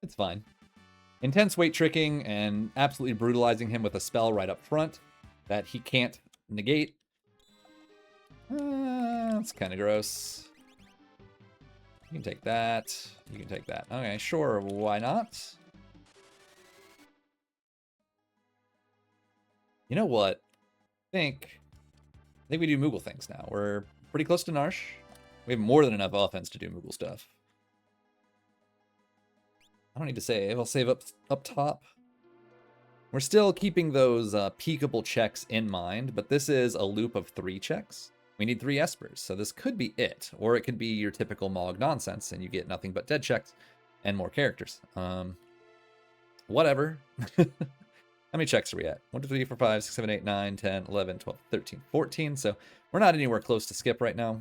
It's fine. Intense weight tricking and absolutely brutalizing him with a spell right up front that he can't negate. That's kind of gross. You can take that. You can take that. Okay, sure, why not? You know what? I think we do Moogle things now. We're pretty close to Narsh. We have more than enough offense to do Moogle stuff. I don't need to save. I'll save up top. We're still keeping those peekable checks in mind, but this is a loop of 3 checks. We need 3 Espers, so this could be it. Or it could be your typical Mog nonsense, and you get nothing but dead checks and more characters. Whatever. How many checks are we at? 1, 2, 3, 4, 5, 6, 7, 8, 9, 10, 11, 12, 13, 14. So we're not anywhere close to skip right now.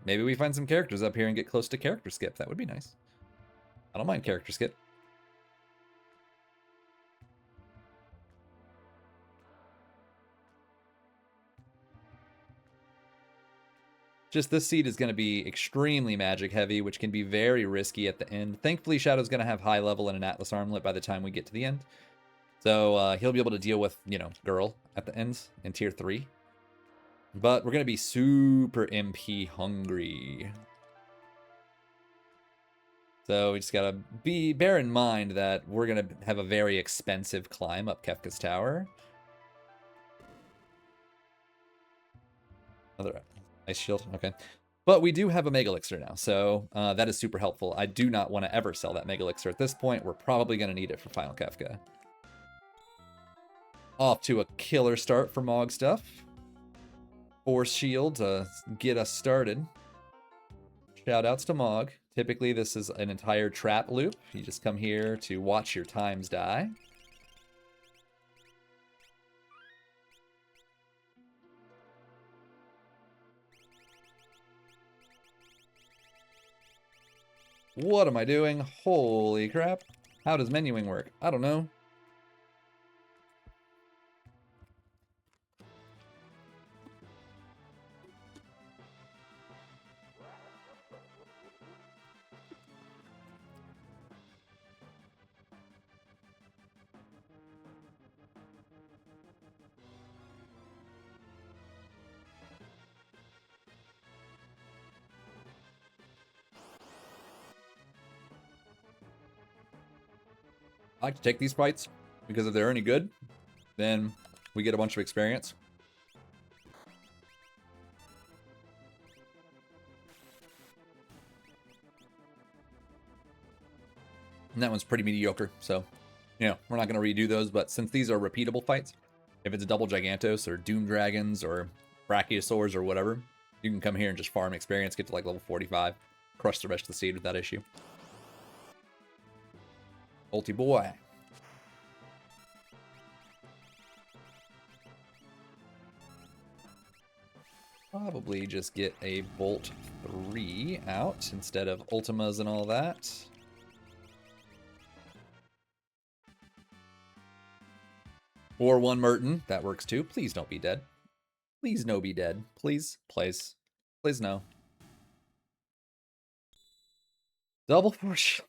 Maybe we find some characters up here and get close to character skip. That would be nice. I don't mind character skip. Just this seed is going to be extremely magic heavy, which can be very risky at the end. Thankfully, Shadow's going to have high level and an Atlas Armlet by the time we get to the end. So he'll be able to deal with, you know, Girl at the ends in tier 3. But we're going to be super MP hungry. So we just gotta bear in mind that we're gonna have a very expensive climb up Kefka's Tower. Another ice shield, okay. But we do have a Mega Elixir now, so that is super helpful. I do not want to ever sell that Mega Elixir at this point. We're probably gonna need it for Final Kefka. Off to a killer start for Mog stuff. Force Shield to get us started. Shoutouts to Mog. Typically, this is an entire trap loop. You just come here to watch your times die. What am I doing? Holy crap. How does menuing work? I don't know. I like to take these fights because if they're any good, then we get a bunch of experience. And that one's pretty mediocre, so, you know, we're not going to redo those, but since these are repeatable fights, if it's a double Gigantos or Doom Dragons or Brachiosaurs or whatever, you can come here and just farm experience, get to like level 45, crush the rest of the seed without issue. Ulti boy. Probably just get a Bolt 3 out instead of Ultimas and all that. Or 1 Merton. That works too. Please don't be dead. Please no be dead. Please. Please. Please no. Double Force.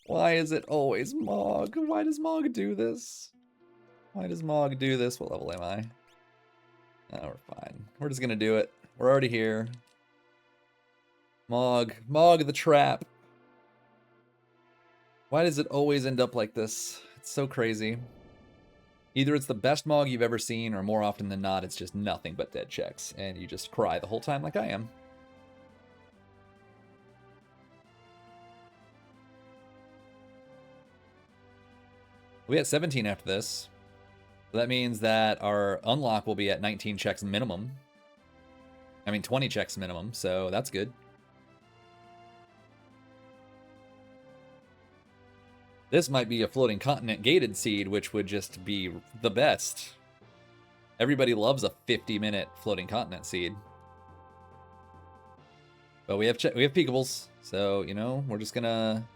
Why is it always Mog? Why does Mog do this? Why does Mog do this? What level am I? Oh, we're fine. We're just gonna do it. We're already here. Mog the trap. Why does it always end up like this? It's so crazy. Either it's the best Mog you've ever seen, or more often than not, it's just nothing but dead checks, and you just cry the whole time like I am. We had 17 after this. So that means that our unlock will be at 19 checks minimum. I mean, 20 checks minimum, so that's good. This might be a floating continent gated seed, which would just be the best. Everybody loves a 50-minute floating continent seed. But we have peakables, so, you know, we're just gonna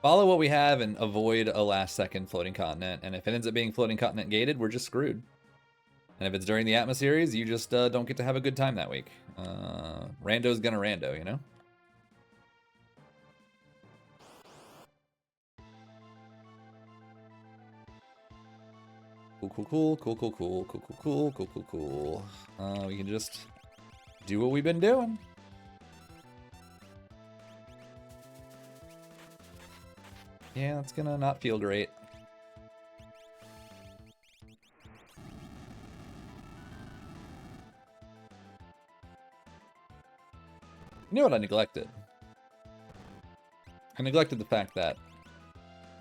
follow what we have and avoid a last-second floating continent. And if it ends up being floating continent gated, we're just screwed. And if it's during the Atma series, you just don't get to have a good time that week. Rando's gonna rando, you know? Cool. We can just do what we've been doing. Yeah, it's gonna not feel great. You know what I neglected? I neglected the fact that...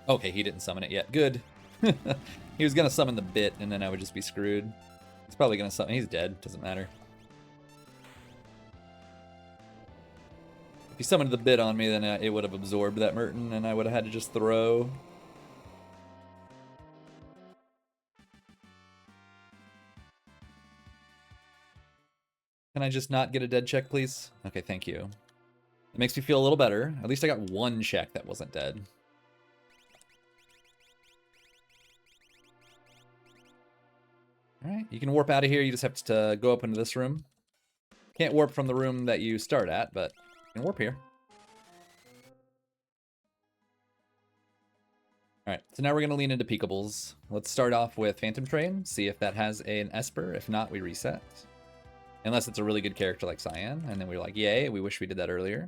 Okay, he didn't summon it yet. Good. He was gonna summon the bit, and then I would just be screwed. He's probably gonna summon... He's dead. Doesn't matter. If he summoned the bit on me, then it would have absorbed that Merton, and I would have had to just throw. Can I just not get a dead check, please? Okay, thank you. It makes me feel a little better. At least I got one check that wasn't dead. Alright, you can warp out of here. You just have to go up into this room. Can't warp from the room that you start at, but you can warp here. Alright, so now we're going to lean into peakables. Let's start off with Phantom Train, see if that has an Esper. If not, we reset. Unless it's a really good character like Cyan, and then we're like, yay, we wish we did that earlier.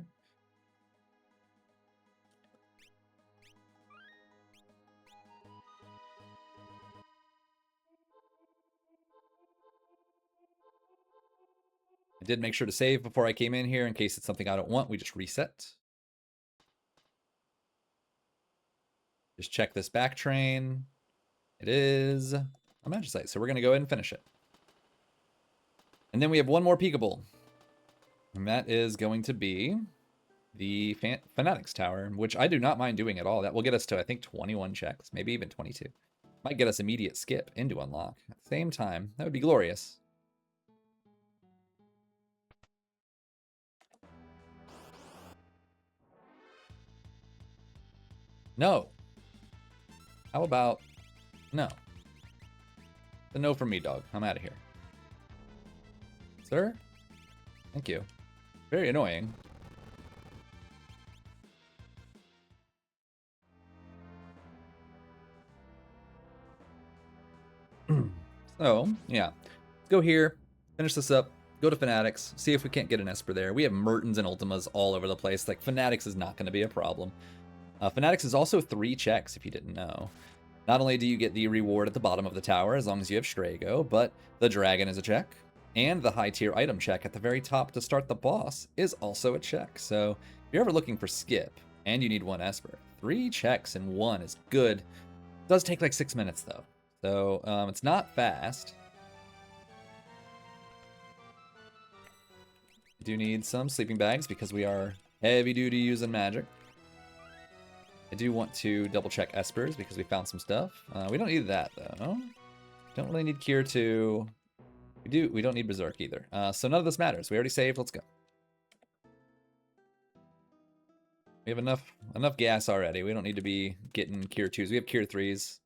I did make sure to save before I came in here in case it's something I don't want. We just reset. Just check this back train. It is a Magicite, so we're going to go ahead and finish it. And then we have one more peakable. And that is going to be the Fanatics Tower, which I do not mind doing at all. That will get us to, I think, 21 checks, maybe even 22. Might get us immediate skip into unlock. At the same time, that would be glorious. No. How about no? The no from me, dog. I'm out of here. Sir? Thank you. Very annoying. So, yeah. Go here, finish this up, go to Fanatics, see if we can't get an Esper there. We have Mertens and Ultimas all over the place. Like, Fanatics is not going to be a problem. Fanatics is also 3 checks, if you didn't know. Not only do you get the reward at the bottom of the tower, as long as you have Strago, but the Dragon is a check, and the high-tier item check at the very top to start the boss is also a check. So, if you're ever looking for skip, and you need 1 Esper, 3 checks in 1 is good. It does take like 6 minutes, though. So, it's not fast. I do need some sleeping bags because we are heavy-duty using magic. I do want to double-check Espers because we found some stuff. We don't need that, though. Don't really need Cure 2. We don't need Berserk either. So none of this matters. We already saved. Let's go. We have enough gas already. We don't need to be getting Cure 2s. We have Cure 3s.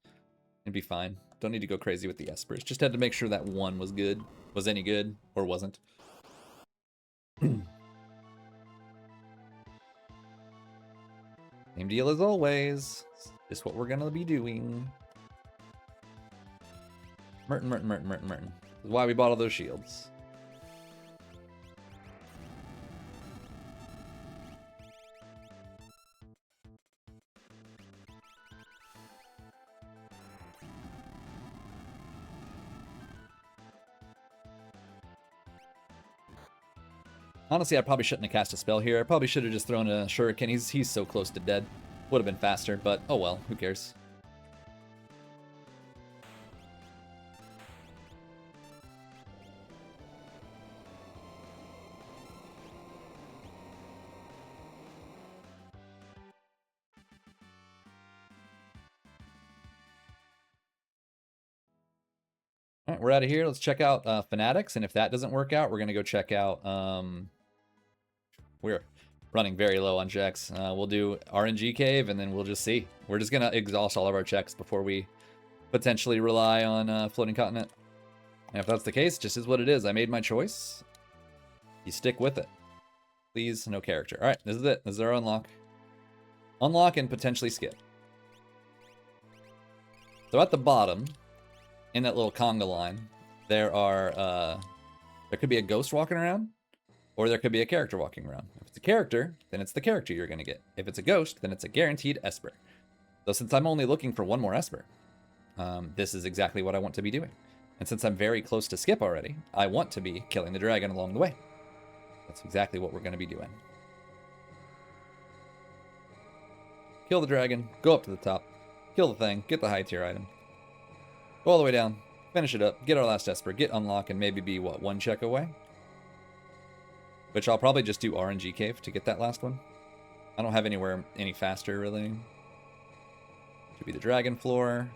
It'd be fine. Don't need to go crazy with the Espers. Just had to make sure that 1 was good. Was any good or wasn't. Same deal as always. Just what we're gonna be doing. Merton. This is why we bought all those shields. Honestly, I probably shouldn't have cast a spell here. I probably should have just thrown a shuriken. He's so close to dead. Would have been faster, but oh well, who cares? All right, we're out of here. Let's check out Fanatics, and if that doesn't work out, we're going to go check out... we're running very low on checks. We'll do RNG Cave, and then we'll just see. We're just going to exhaust all of our checks before we potentially rely on Floating Continent. And if that's the case, just is what it is. I made my choice. You stick with it. Please, no character. All right, this is it. This is our unlock. Unlock and potentially skip. So at the bottom... in that little conga line, there could be a ghost walking around, or there could be a character walking around. If it's a character, then it's the character you're going to get. If it's a ghost, then it's a guaranteed Esper. So since I'm only looking for one more Esper, this is exactly what I want to be doing. And since I'm very close to skip already, I want to be killing the dragon along the way. That's exactly what we're going to be doing. Kill the dragon, go up to the top, kill the thing, get the high tier item. Go all the way down, finish it up, get our last Esper, get unlock, and maybe be, what, one check away? Which I'll probably just do RNG Cave to get that last one. I don't have anywhere any faster, really. Should be the dragon floor.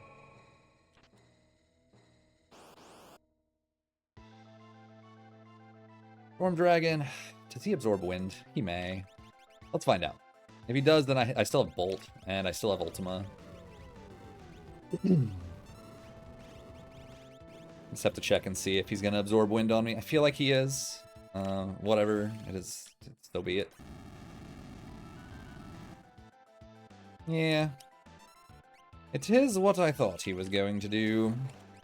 Storm Dragon. Does he absorb wind? He may. Let's find out. If he does, then I still have Bolt, and I still have Ultima. Just have to check and see if he's going to absorb wind on me. I feel like he is. Whatever it is, so be it. Yeah. It is what I thought he was going to do.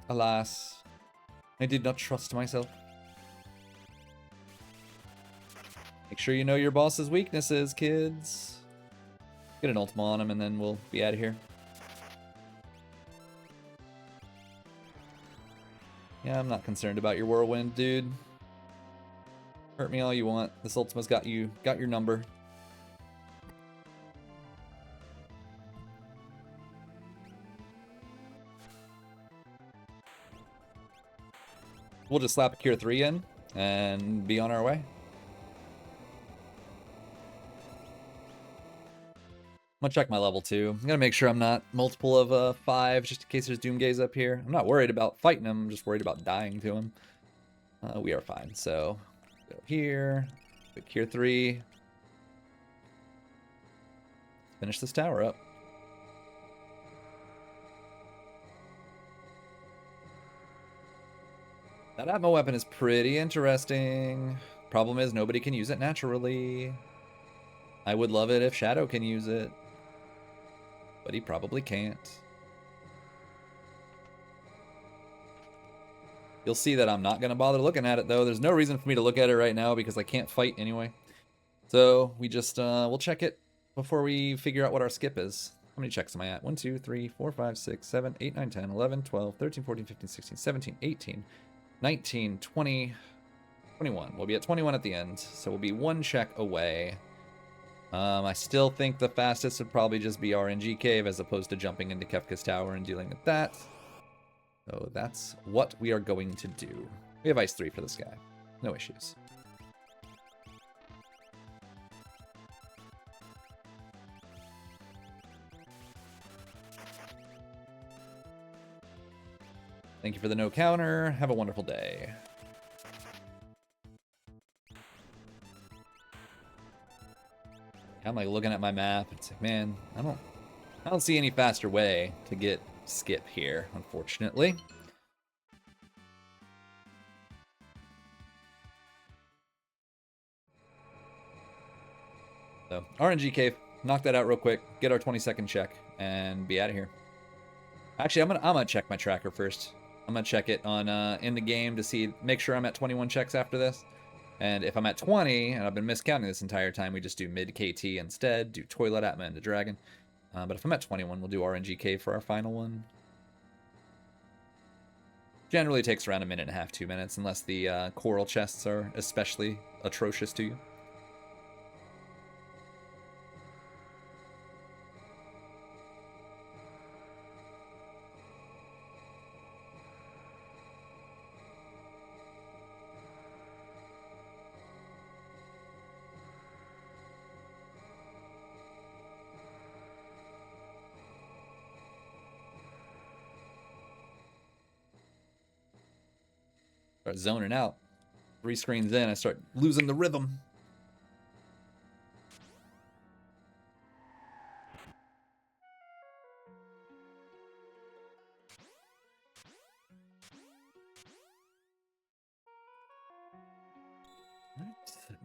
Alas, I did not trust myself. Make sure you know your boss's weaknesses, kids. Get an Ultima on him and then we'll be out of here. Yeah, I'm not concerned about your whirlwind, dude. Hurt me all you want. This Ultima's got your number. We'll just slap a Cure 3 in and be on our way. I'm gonna check my level too. I'm gonna make sure I'm not multiple of 5, just in case there's Doomgaze up here. I'm not worried about fighting him, I'm just worried about dying to him. We are fine, so go here, quick Cure 3. Finish this tower up. That Atma weapon is pretty interesting. Problem is, nobody can use it naturally. I would love it if Shadow can use it, but he probably can't. You'll see that I'm not going to bother looking at it, though. There's no reason for me to look at it right now because I can't fight anyway. So we just, we'll check it before we figure out what our skip is. How many checks am I at? 1, 2, 3, 4, 5, 6, 7, 8, 9, 10, 11, 12, 13, 14, 15, 16, 17, 18, 19, 20, 21. We'll be at 21 at the end, so we'll be one check away. I still think the fastest would probably just be RNG Cave as opposed to jumping into Kefka's Tower and dealing with that. So that's what we are going to do. We have Ice 3 for this guy. No issues. Thank you for the no counter. Have a wonderful day. I'm like looking at my map. It's like, man, I don't see any faster way to get skip here, unfortunately. So RNG Cave, knock that out real quick, get our 20-second check, and be out of here. Actually, I'm gonna check my tracker first. I'm gonna check it on in the game to see, make sure I'm at 21 checks after this. And if I'm at 20, and I've been miscounting this entire time, we just do mid KT instead, do Toilet Atma and the Dragon. But if I'm at 21, we'll do RNGK for our final one. Generally takes around 1.5 to 2 minutes, unless the coral chests are especially atrocious to you. Start zoning out. 3 screens in, I start losing the rhythm.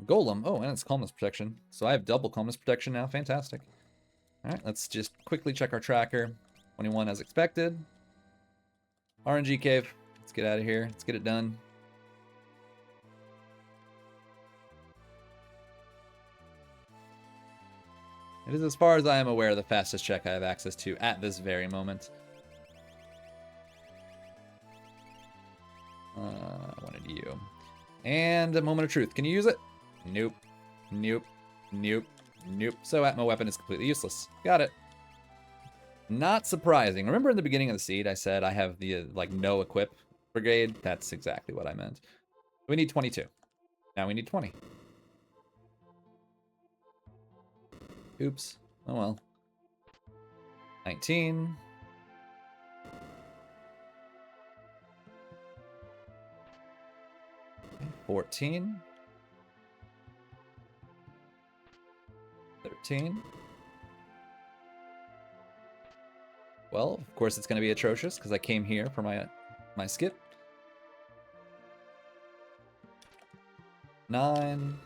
Golem. Oh, and it's calmness protection. So I have double calmness protection now. Fantastic. All right, let's just quickly check our tracker. 21 as expected. RNG cave. Let's get out of here. Let's get it done. It is, as far as I am aware, the fastest check I have access to at this very moment. I wanted you. And a moment of truth. Can you use it? Nope. Nope. Nope. Nope. So Atma weapon is completely useless. Got it. Not surprising. Remember in the beginning of the seed I said I have the like no equip brigade? That's exactly what I meant. We need 22. Now we need 20. Oops. Oh well. 19. 14. 13. Well, of course it's going to be atrocious because I came here for my skip. 9.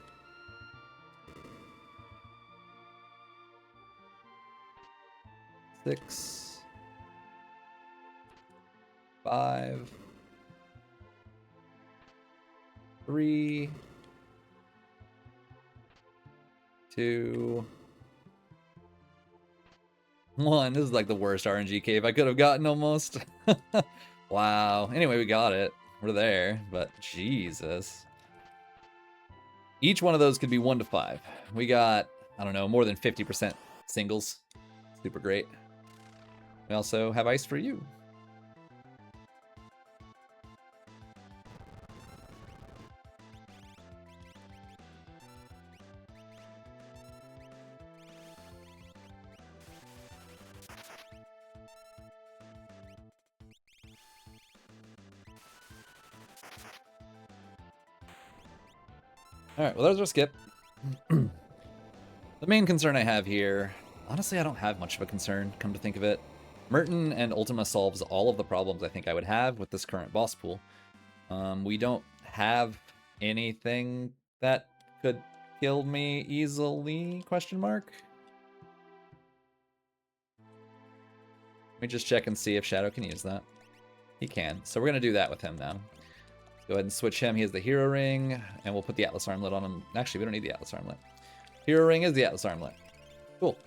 6. 5. 3. 2. 1. This is like the worst RNG cave I could have gotten almost. Wow. Anyway, we got it. We're there, but Jesus. Each one of those could be 1 to 5. We got, I don't know, more than 50% singles. Super great. We also have ice for you. Alright, well, there's our skip. The main concern I have here, honestly, I don't have much of a concern, come to think of it. Merton and Ultima solves all of the problems I think I would have with this current boss pool. We don't have anything that could kill me easily, question mark? Let me just check and see if Shadow can use that. He can, so we're going to do that with him now. Go ahead and switch him. He has the hero ring, and we'll put the Atlas armlet on him. Actually, we don't need the Atlas armlet. Hero ring is the Atlas armlet. Cool.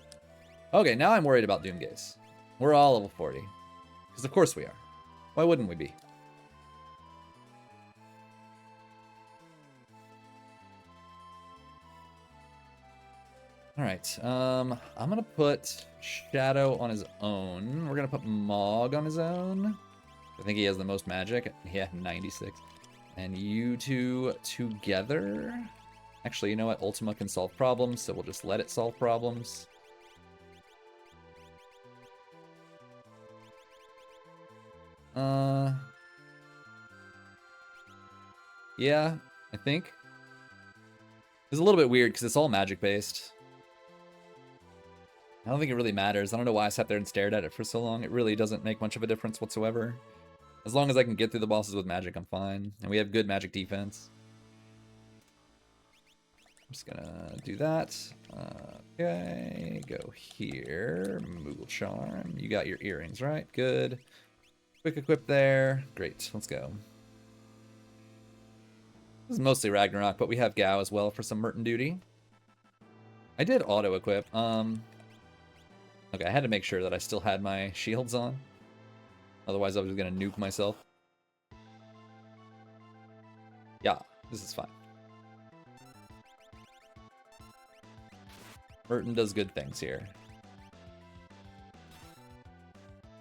Okay, now I'm worried about Doomgaze. We're all level 40. Because of course we are. Why wouldn't we be? Alright, I'm gonna put Shadow on his own. We're gonna put Mog on his own. I think he has the most magic. Yeah, 96. And you two together. Actually, you know what? Ultima can solve problems, so we'll just let it solve problems. Yeah, I think. It's a little bit weird because it's all magic based. I don't think it really matters. I don't know why I sat there and stared at it for so long. It really doesn't make much of a difference whatsoever. As long as I can get through the bosses with magic, I'm fine. And we have good magic defense. just gonna do that. Okay, go here. Moogle Charm. You got your earrings, right? Good. Quick equip there. Great, let's go. This is mostly Ragnarok, but we have Gao as well for some Merton duty. I did auto-equip. Okay, I had to make sure that I still had my shields on. Otherwise, I was gonna nuke myself. Yeah, this is fine. Merton does good things here.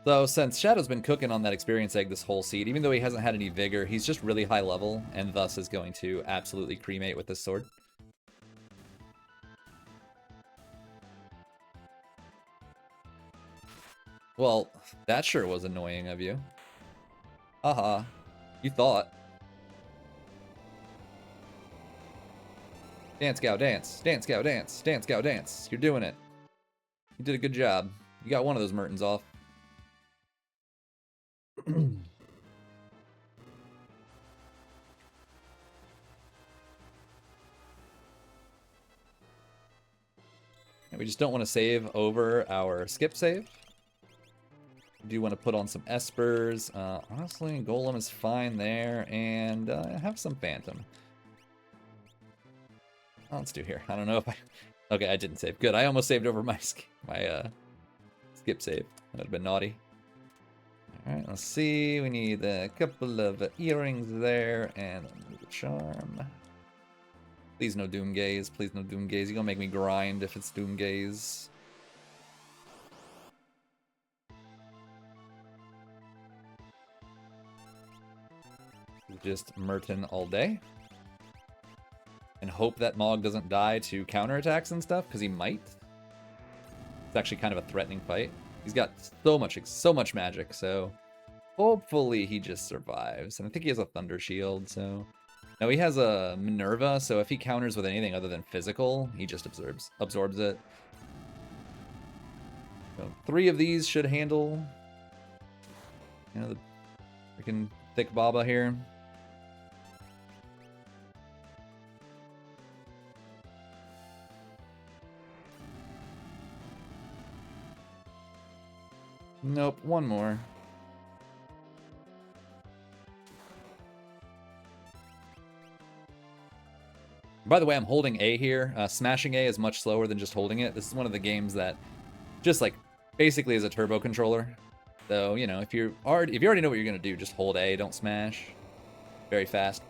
So since Shadow's been cooking on that experience egg this whole seed, even though he hasn't had any vigor, he's just really high level, and thus is going to absolutely cremate with this sword. Well, that sure was annoying of you. Haha. You thought. Dance, Gao, dance. Dance, Gao, dance. Dance, Gao, dance. You're doing it. You did a good job. You got one of those Mertons off. And we just don't want to save over our skip save. We do want to put on some Espers. Honestly, Golem is fine there, and have some Phantom. Oh, let's do here. I don't know if I... Okay, I didn't save. Good, I almost saved over my skip save. That would have been naughty. Alright, let's see. We need a couple of earrings there, and a charm. Please no Doom Gaze. Please no Doom Gaze. You're gonna make me grind if it's Doom Gaze. Just Merton all day. And hope that Mog doesn't die to counterattacks and stuff, because he might. It's actually kind of a threatening fight. He's got so much magic, so hopefully he just survives. And I think he has a Thunder Shield, so... No, he has a Minerva, so if he counters with anything other than physical, he just absorbs it. So 3 of these should handle, you know, the freaking thick Baba here. Nope, one more. By the way, I'm holding A here. Smashing A is much slower than just holding it. This is one of the games that just like basically is a turbo controller. So, you know, if you already know what you're gonna do, just hold A, don't smash. Very fast.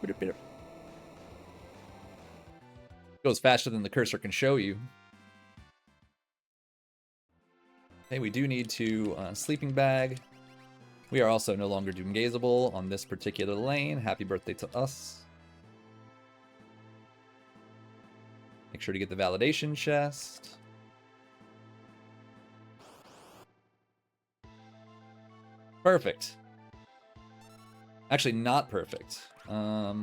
Goes faster than the cursor can show you. Okay, we do need to sleeping bag. We are also no longer doomgazeable on this particular lane. Happy birthday to us. Make sure to get the validation chest. Perfect. Actually, not perfect. I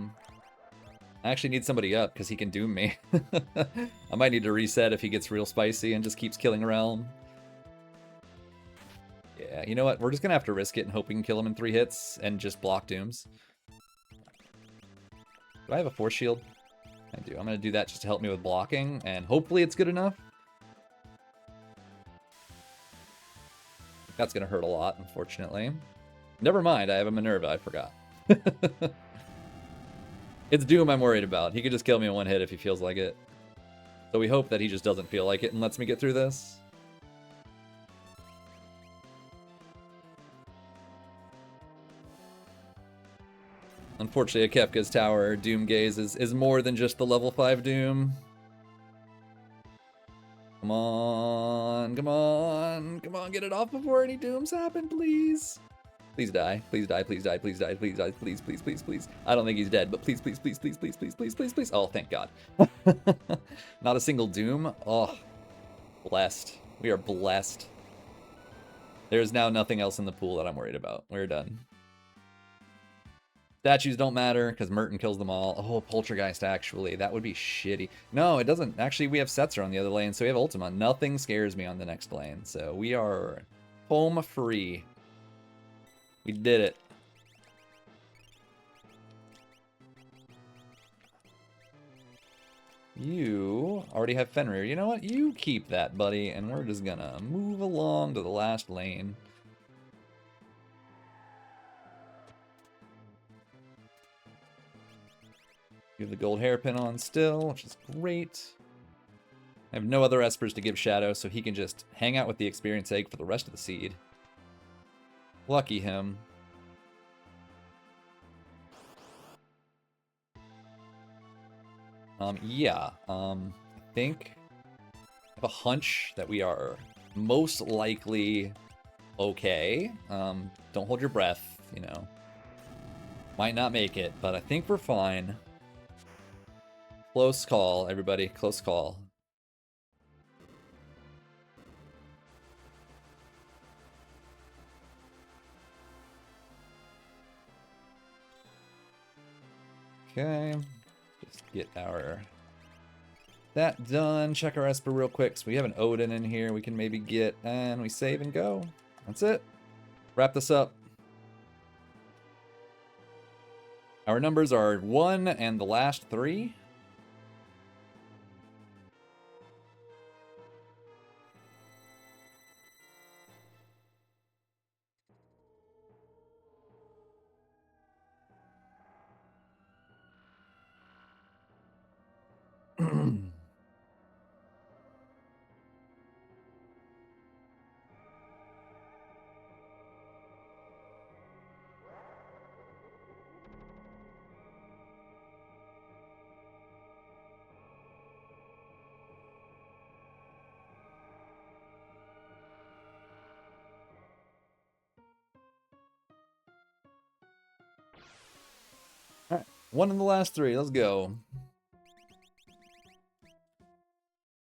actually need somebody up because he can doom me. I might need to reset if he gets real spicy and just keeps killing Realm. Yeah, you know what? We're just going to have to risk it and hope we can kill him in 3 hits and just block dooms. Do I have a Force Shield? I do. I'm going to do that just to help me with blocking, and hopefully it's good enough. That's going to hurt a lot, unfortunately. Never mind, I have a Minerva, I forgot. It's Doom I'm worried about. He could just kill me in 1 hit if he feels like it. So we hope that he just doesn't feel like it and lets me get through this. Unfortunately, Akefka's Tower Doom Gaze is more than just the level 5 Doom. Come on, come on, come on, get it off before any Dooms happen, please. Please die, please die, please die, please die, please die, please, please, please, please. I don't think he's dead, but please, please, please, please, please, please, please, please, please. Oh, thank God. Not a single Doom. Oh, blessed. We are blessed. There's now nothing else in the pool that I'm worried about. We're done. Statues don't matter, because Merton kills them all. Oh, Poltergeist, actually. That would be shitty. No, it doesn't. Actually, we have Setzer on the other lane, so we have Ultima. Nothing scares me on the next lane. So we are home free. We did it. You already have Fenrir. You know what? You keep that, buddy, and we're just gonna move along to the last lane. You have the gold hairpin on still, which is great. I have no other espers to give Shadow, so he can just hang out with the experience egg for the rest of the seed. Lucky him. I think I have a hunch that we are most likely okay. Don't hold your breath, you know. Might not make it, but I think we're fine. Close call, everybody. Close call. Okay. Just get that done. Check our Esper real quick. So we have an Odin in here we can maybe get, and we save and go. That's it. Wrap this up. Our numbers are 1 and the last 3. Alright, 1 in the last 3. Let's go.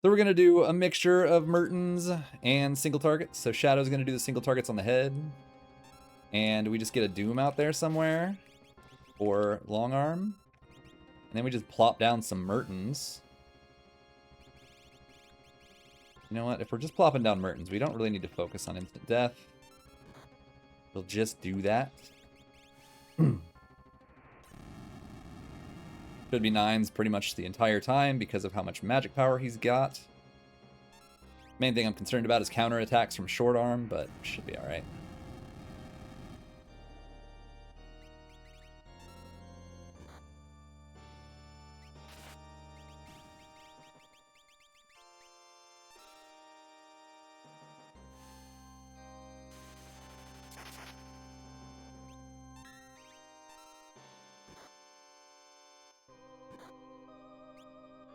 So we're going to do a mixture of Mertens and single targets. So Shadow's going to do the single targets on the head. And we just get a Doom out there somewhere. Or long arm. And then we just plop down some Mertens. You know what? If we're just plopping down Mertens, we don't really need to focus on instant death. We'll just do that. Should be 9s pretty much the entire time because of how much magic power he's got. Main thing I'm concerned about is counterattacks from short arm, but should be alright.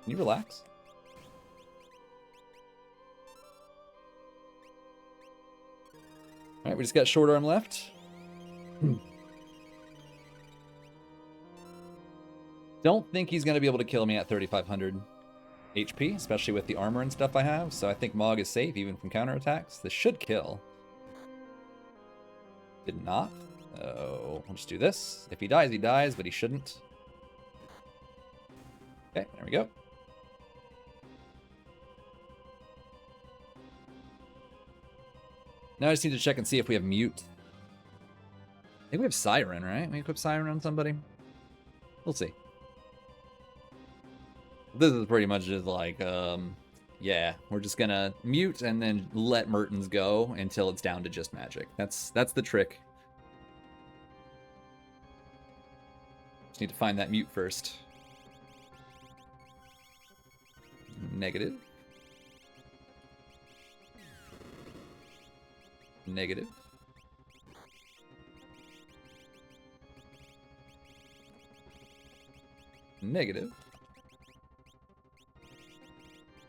Can you relax? Alright, we just got short arm left. Don't think he's going to be able to kill me at 3,500 HP, especially with the armor and stuff I have, so I think Mog is safe even from counterattacks. This should kill. Did not. Oh, we'll just do this. If he dies, but he shouldn't. Okay, there we go. Now I just need to check and see if we have mute. I think we have Siren, right? We equip Siren on somebody? We'll see. This is pretty much just like, yeah, we're just gonna mute and then let Mertens go until it's down to just magic. That's the trick. Just need to find that mute first. Negative. Negative. Negative.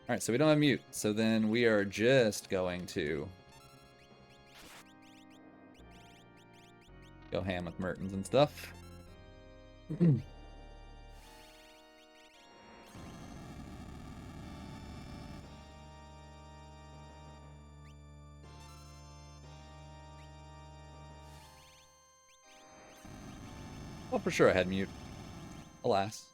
Alright, so we don't have mute. So then we are just going to go ham with Mertens and stuff. Well, for sure I had mute. Alas.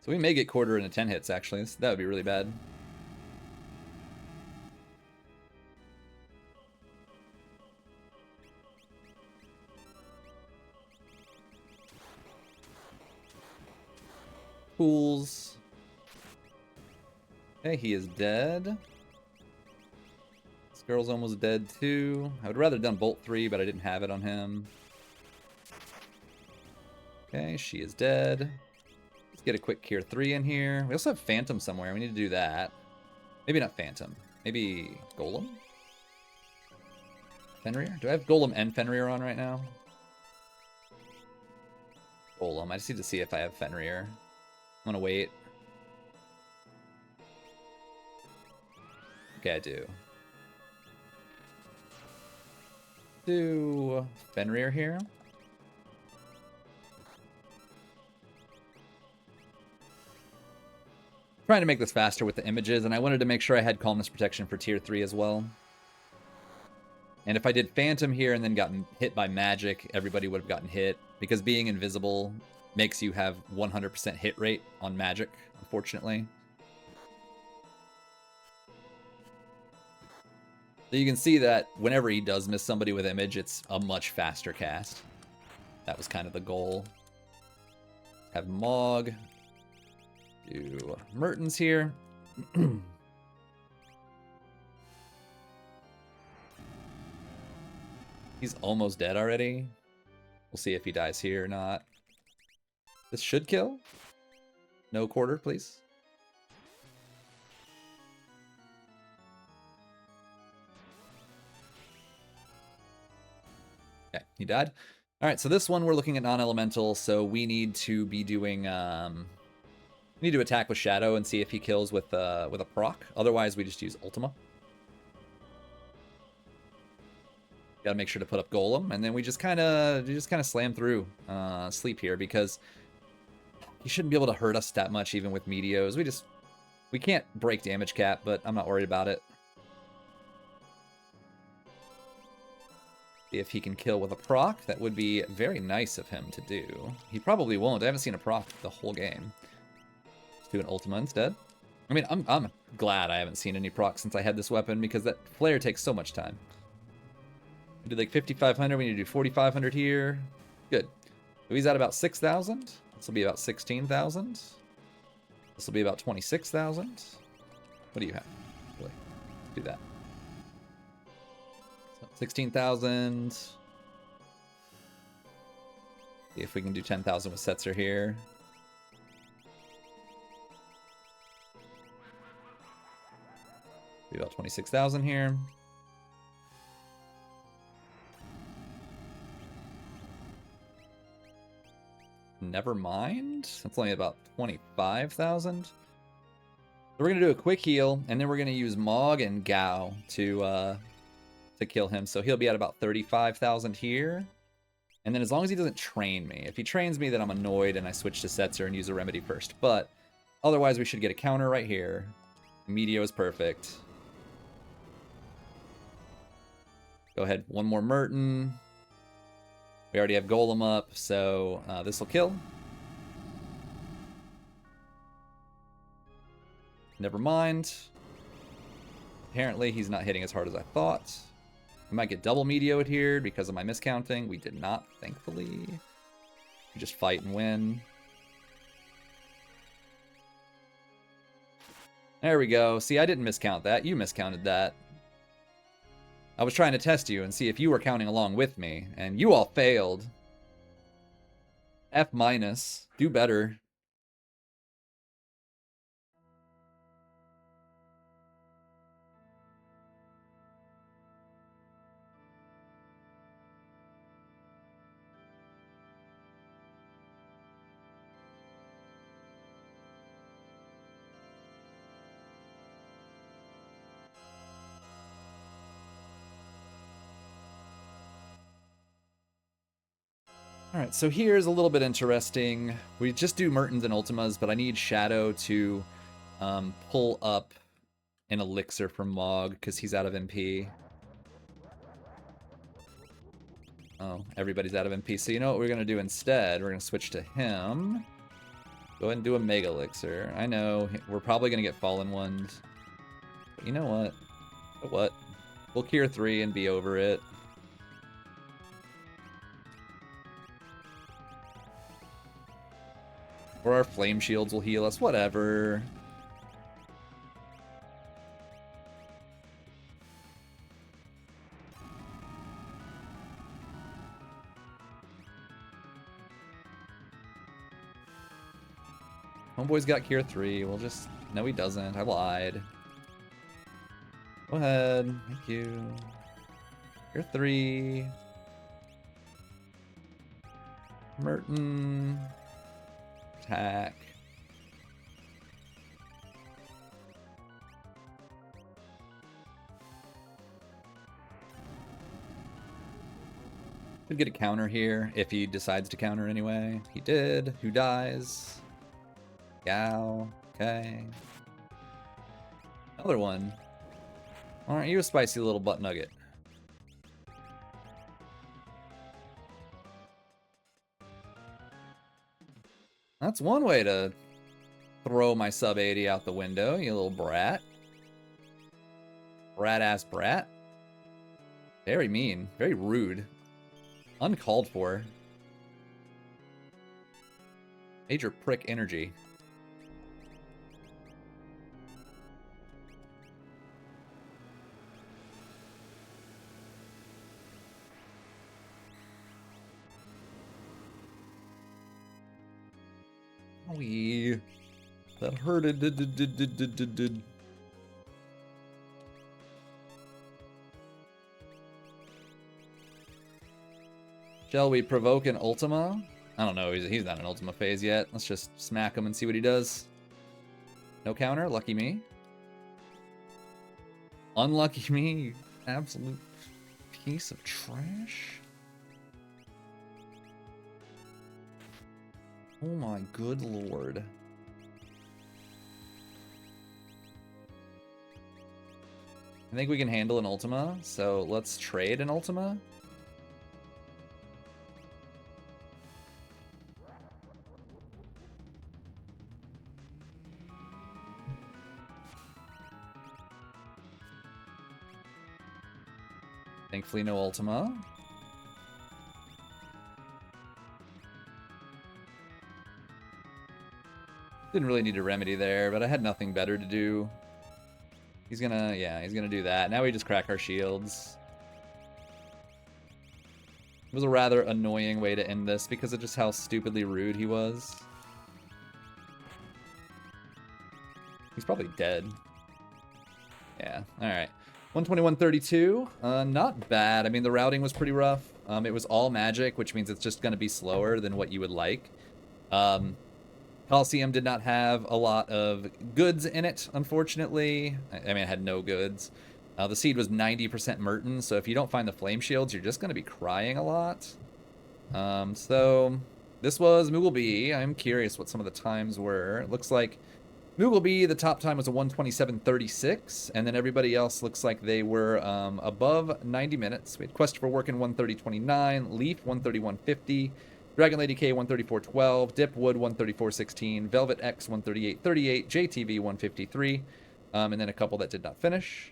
So we may get quarter into 10 hits, actually. That would be really bad. pools. Okay, he is dead. This girl's almost dead too. I would rather have done Bolt 3, but I didn't have it on him. Okay, she is dead. Let's get a quick Cure 3 in here. We also have Phantom somewhere. We need to do that. Maybe not Phantom. Maybe Golem? Fenrir? Do I have Golem and Fenrir on right now? Golem. I just need to see if I have Fenrir. I'm gonna wait. Okay, I do. Do Fenrir here. Trying to make this faster with the images, and I wanted to make sure I had Calmness Protection for Tier 3 as well. And if I did Phantom here and then gotten hit by magic, everybody would have gotten hit. Because being invisible makes you have 100% hit rate on magic, unfortunately. So you can see that whenever he does miss somebody with image, it's a much faster cast. That was kind of the goal. Have Mog. Do Mertens here. He's almost dead already. We'll see if he dies here or not. This should kill. No quarter, please. Okay, he died. All right, so this one we're looking at non-elemental, so we need to be doing... we need to attack with Shadow and see if he kills with a proc. Otherwise, we just use Ultima. Gotta make sure to put up Golem, and then we just kind of slam through Sleep here, because he shouldn't be able to hurt us that much even with Meteos. We can't break damage cap, but I'm not worried about it. If he can kill with a proc, that would be very nice of him to do. He probably won't. I haven't seen a proc the whole game. Let's do an Ultima instead. I mean, I'm glad I haven't seen any proc since I had this weapon, because that flare takes so much time. We did like 5,500. We need to do 4,500 here. Good. So he's at about 6,000. This will be about 16,000. This will be about 26,000. What do you have? Really? Let's do that. 16,000. See if we can do 10,000 with Setzer here. Be about 26,000 here. Never mind. That's only about 25,000. So we're gonna do a quick heal, and then we're gonna use Mog and Gao to kill him. So he'll be at about 35,000 here. And then as long as he doesn't train me. If he trains me, then I'm annoyed and I switch to Setzer and use a remedy first. But otherwise, we should get a counter right here. Meteor is perfect. Go ahead, one more Merton. We already have Golem up, so this will kill. Never mind. Apparently, he's not hitting as hard as I thought. We might get double Meteo'd here because of my miscounting. We did not, thankfully. We just fight and win. There we go. See, I didn't miscount that. You miscounted that. I was trying to test you and see if you were counting along with me, and you all failed. F-. Do better. Alright, so here's a little bit interesting. We just do Mertens and Ultimas, but I need Shadow to pull up an Elixir from Mog, because he's out of MP. Oh, everybody's out of MP. So you know what we're going to do instead? We're going to switch to him. Go ahead and do a Mega Elixir. I know, we're probably going to get Fallen Ones. But you know what? What? We'll Cure 3 and be over it. Or our flame shields will heal us, whatever. Homeboy's got Cure 3. We'll just... No, he doesn't. I lied. Go ahead. Thank you. Cure 3. Merton. Attack. Could get a counter here if he decides to counter anyway. He did. Who dies? Gal. Okay. Another one. Aren't you a spicy little butt nugget? That's one way to throw my sub 80 out the window, you little brat. Brat-ass brat. Very mean. Very rude. Uncalled for. Major prick energy. That hurted. Shall we provoke an Ultima? I don't know, he's not in Ultima phase yet. Let's just smack him and see what he does. No counter, lucky me. Unlucky me, you absolute piece of trash. Oh my good lord. I think we can handle an Ultima, so let's trade an Ultima. Thankfully no Ultima. Didn't really need a remedy there, but I had nothing better to do. He's gonna, yeah, he's gonna do that. Now we just crack our shields. It was a rather annoying way to end this because of just how stupidly rude he was. He's probably dead. Yeah, alright. 121.32, not bad. I mean, the routing was pretty rough. It was all magic, which means it's just gonna be slower than what you would like. Coliseum did not have a lot of goods in it, unfortunately. I mean, it had no goods. The seed was 90% Merton, so if you don't find the flame shields, you're just going to be crying a lot. So this was Moogle B. I'm curious what some of the times were. It looks like Moogle B, the top time was a 127.36, and then everybody else looks like they were above 90 minutes. We had Quest for Work in 130.29, Leaf 131.50, Dragon Lady K 134.12, Dipwood 134.16, Velvet X 138.38, JTV 153, and then a couple that did not finish.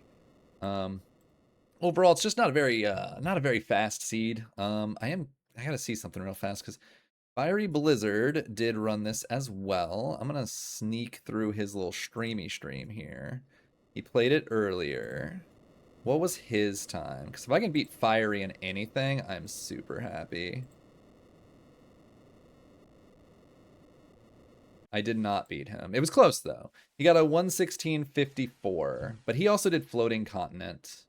Overall, it's just not a very fast seed. I gotta see something real fast because Fiery Blizzard did run this as well. I'm gonna sneak through his little stream here. He played it earlier. What was his time? Because if I can beat Fiery in anything, I'm super happy. I did not beat him. It was close, though. He got a 116.54, but he also did Floating Continent.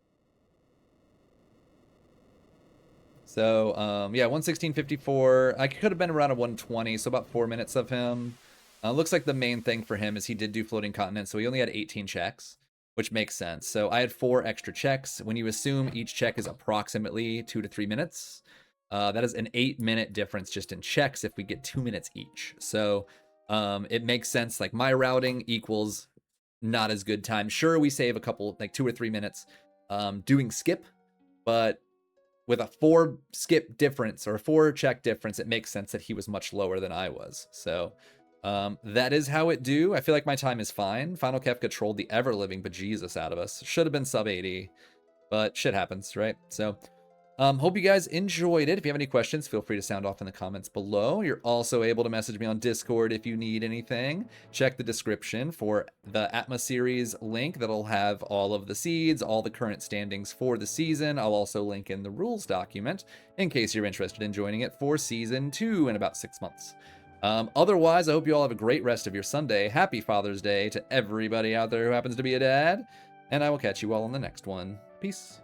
So, yeah, 116.54. I could have been around a 120, so about 4 minutes of him. Looks like the main thing for him is he did do Floating Continent, so he only had 18 checks, which makes sense. So I had 4 extra checks. When you assume each check is approximately 2 to 3 minutes, that is an 8-minute difference just in checks if we get 2 minutes each. So it makes sense. Like, my routing equals not as good time. Sure, we save a couple, like 2 or 3 minutes doing skip, but with a 4 skip difference or a 4 check difference, it makes sense that he was much lower than I was. So that is how it do. I feel like my time is fine. Final Kefka trolled the ever-living bejesus out of us. Should have been sub 80, but shit happens, right? So Hope you guys enjoyed it. If you have any questions, feel free to sound off in the comments below. You're also able to message me on Discord if you need anything. Check the description for the Atma series link that'll have all of the seeds, all the current standings for the season. I'll also link in the rules document in case you're interested in joining it for Season 2 in about 6 months. Otherwise, I hope you all have a great rest of your Sunday. Happy Father's Day to everybody out there who happens to be a dad. And I will catch you all on the next one. Peace.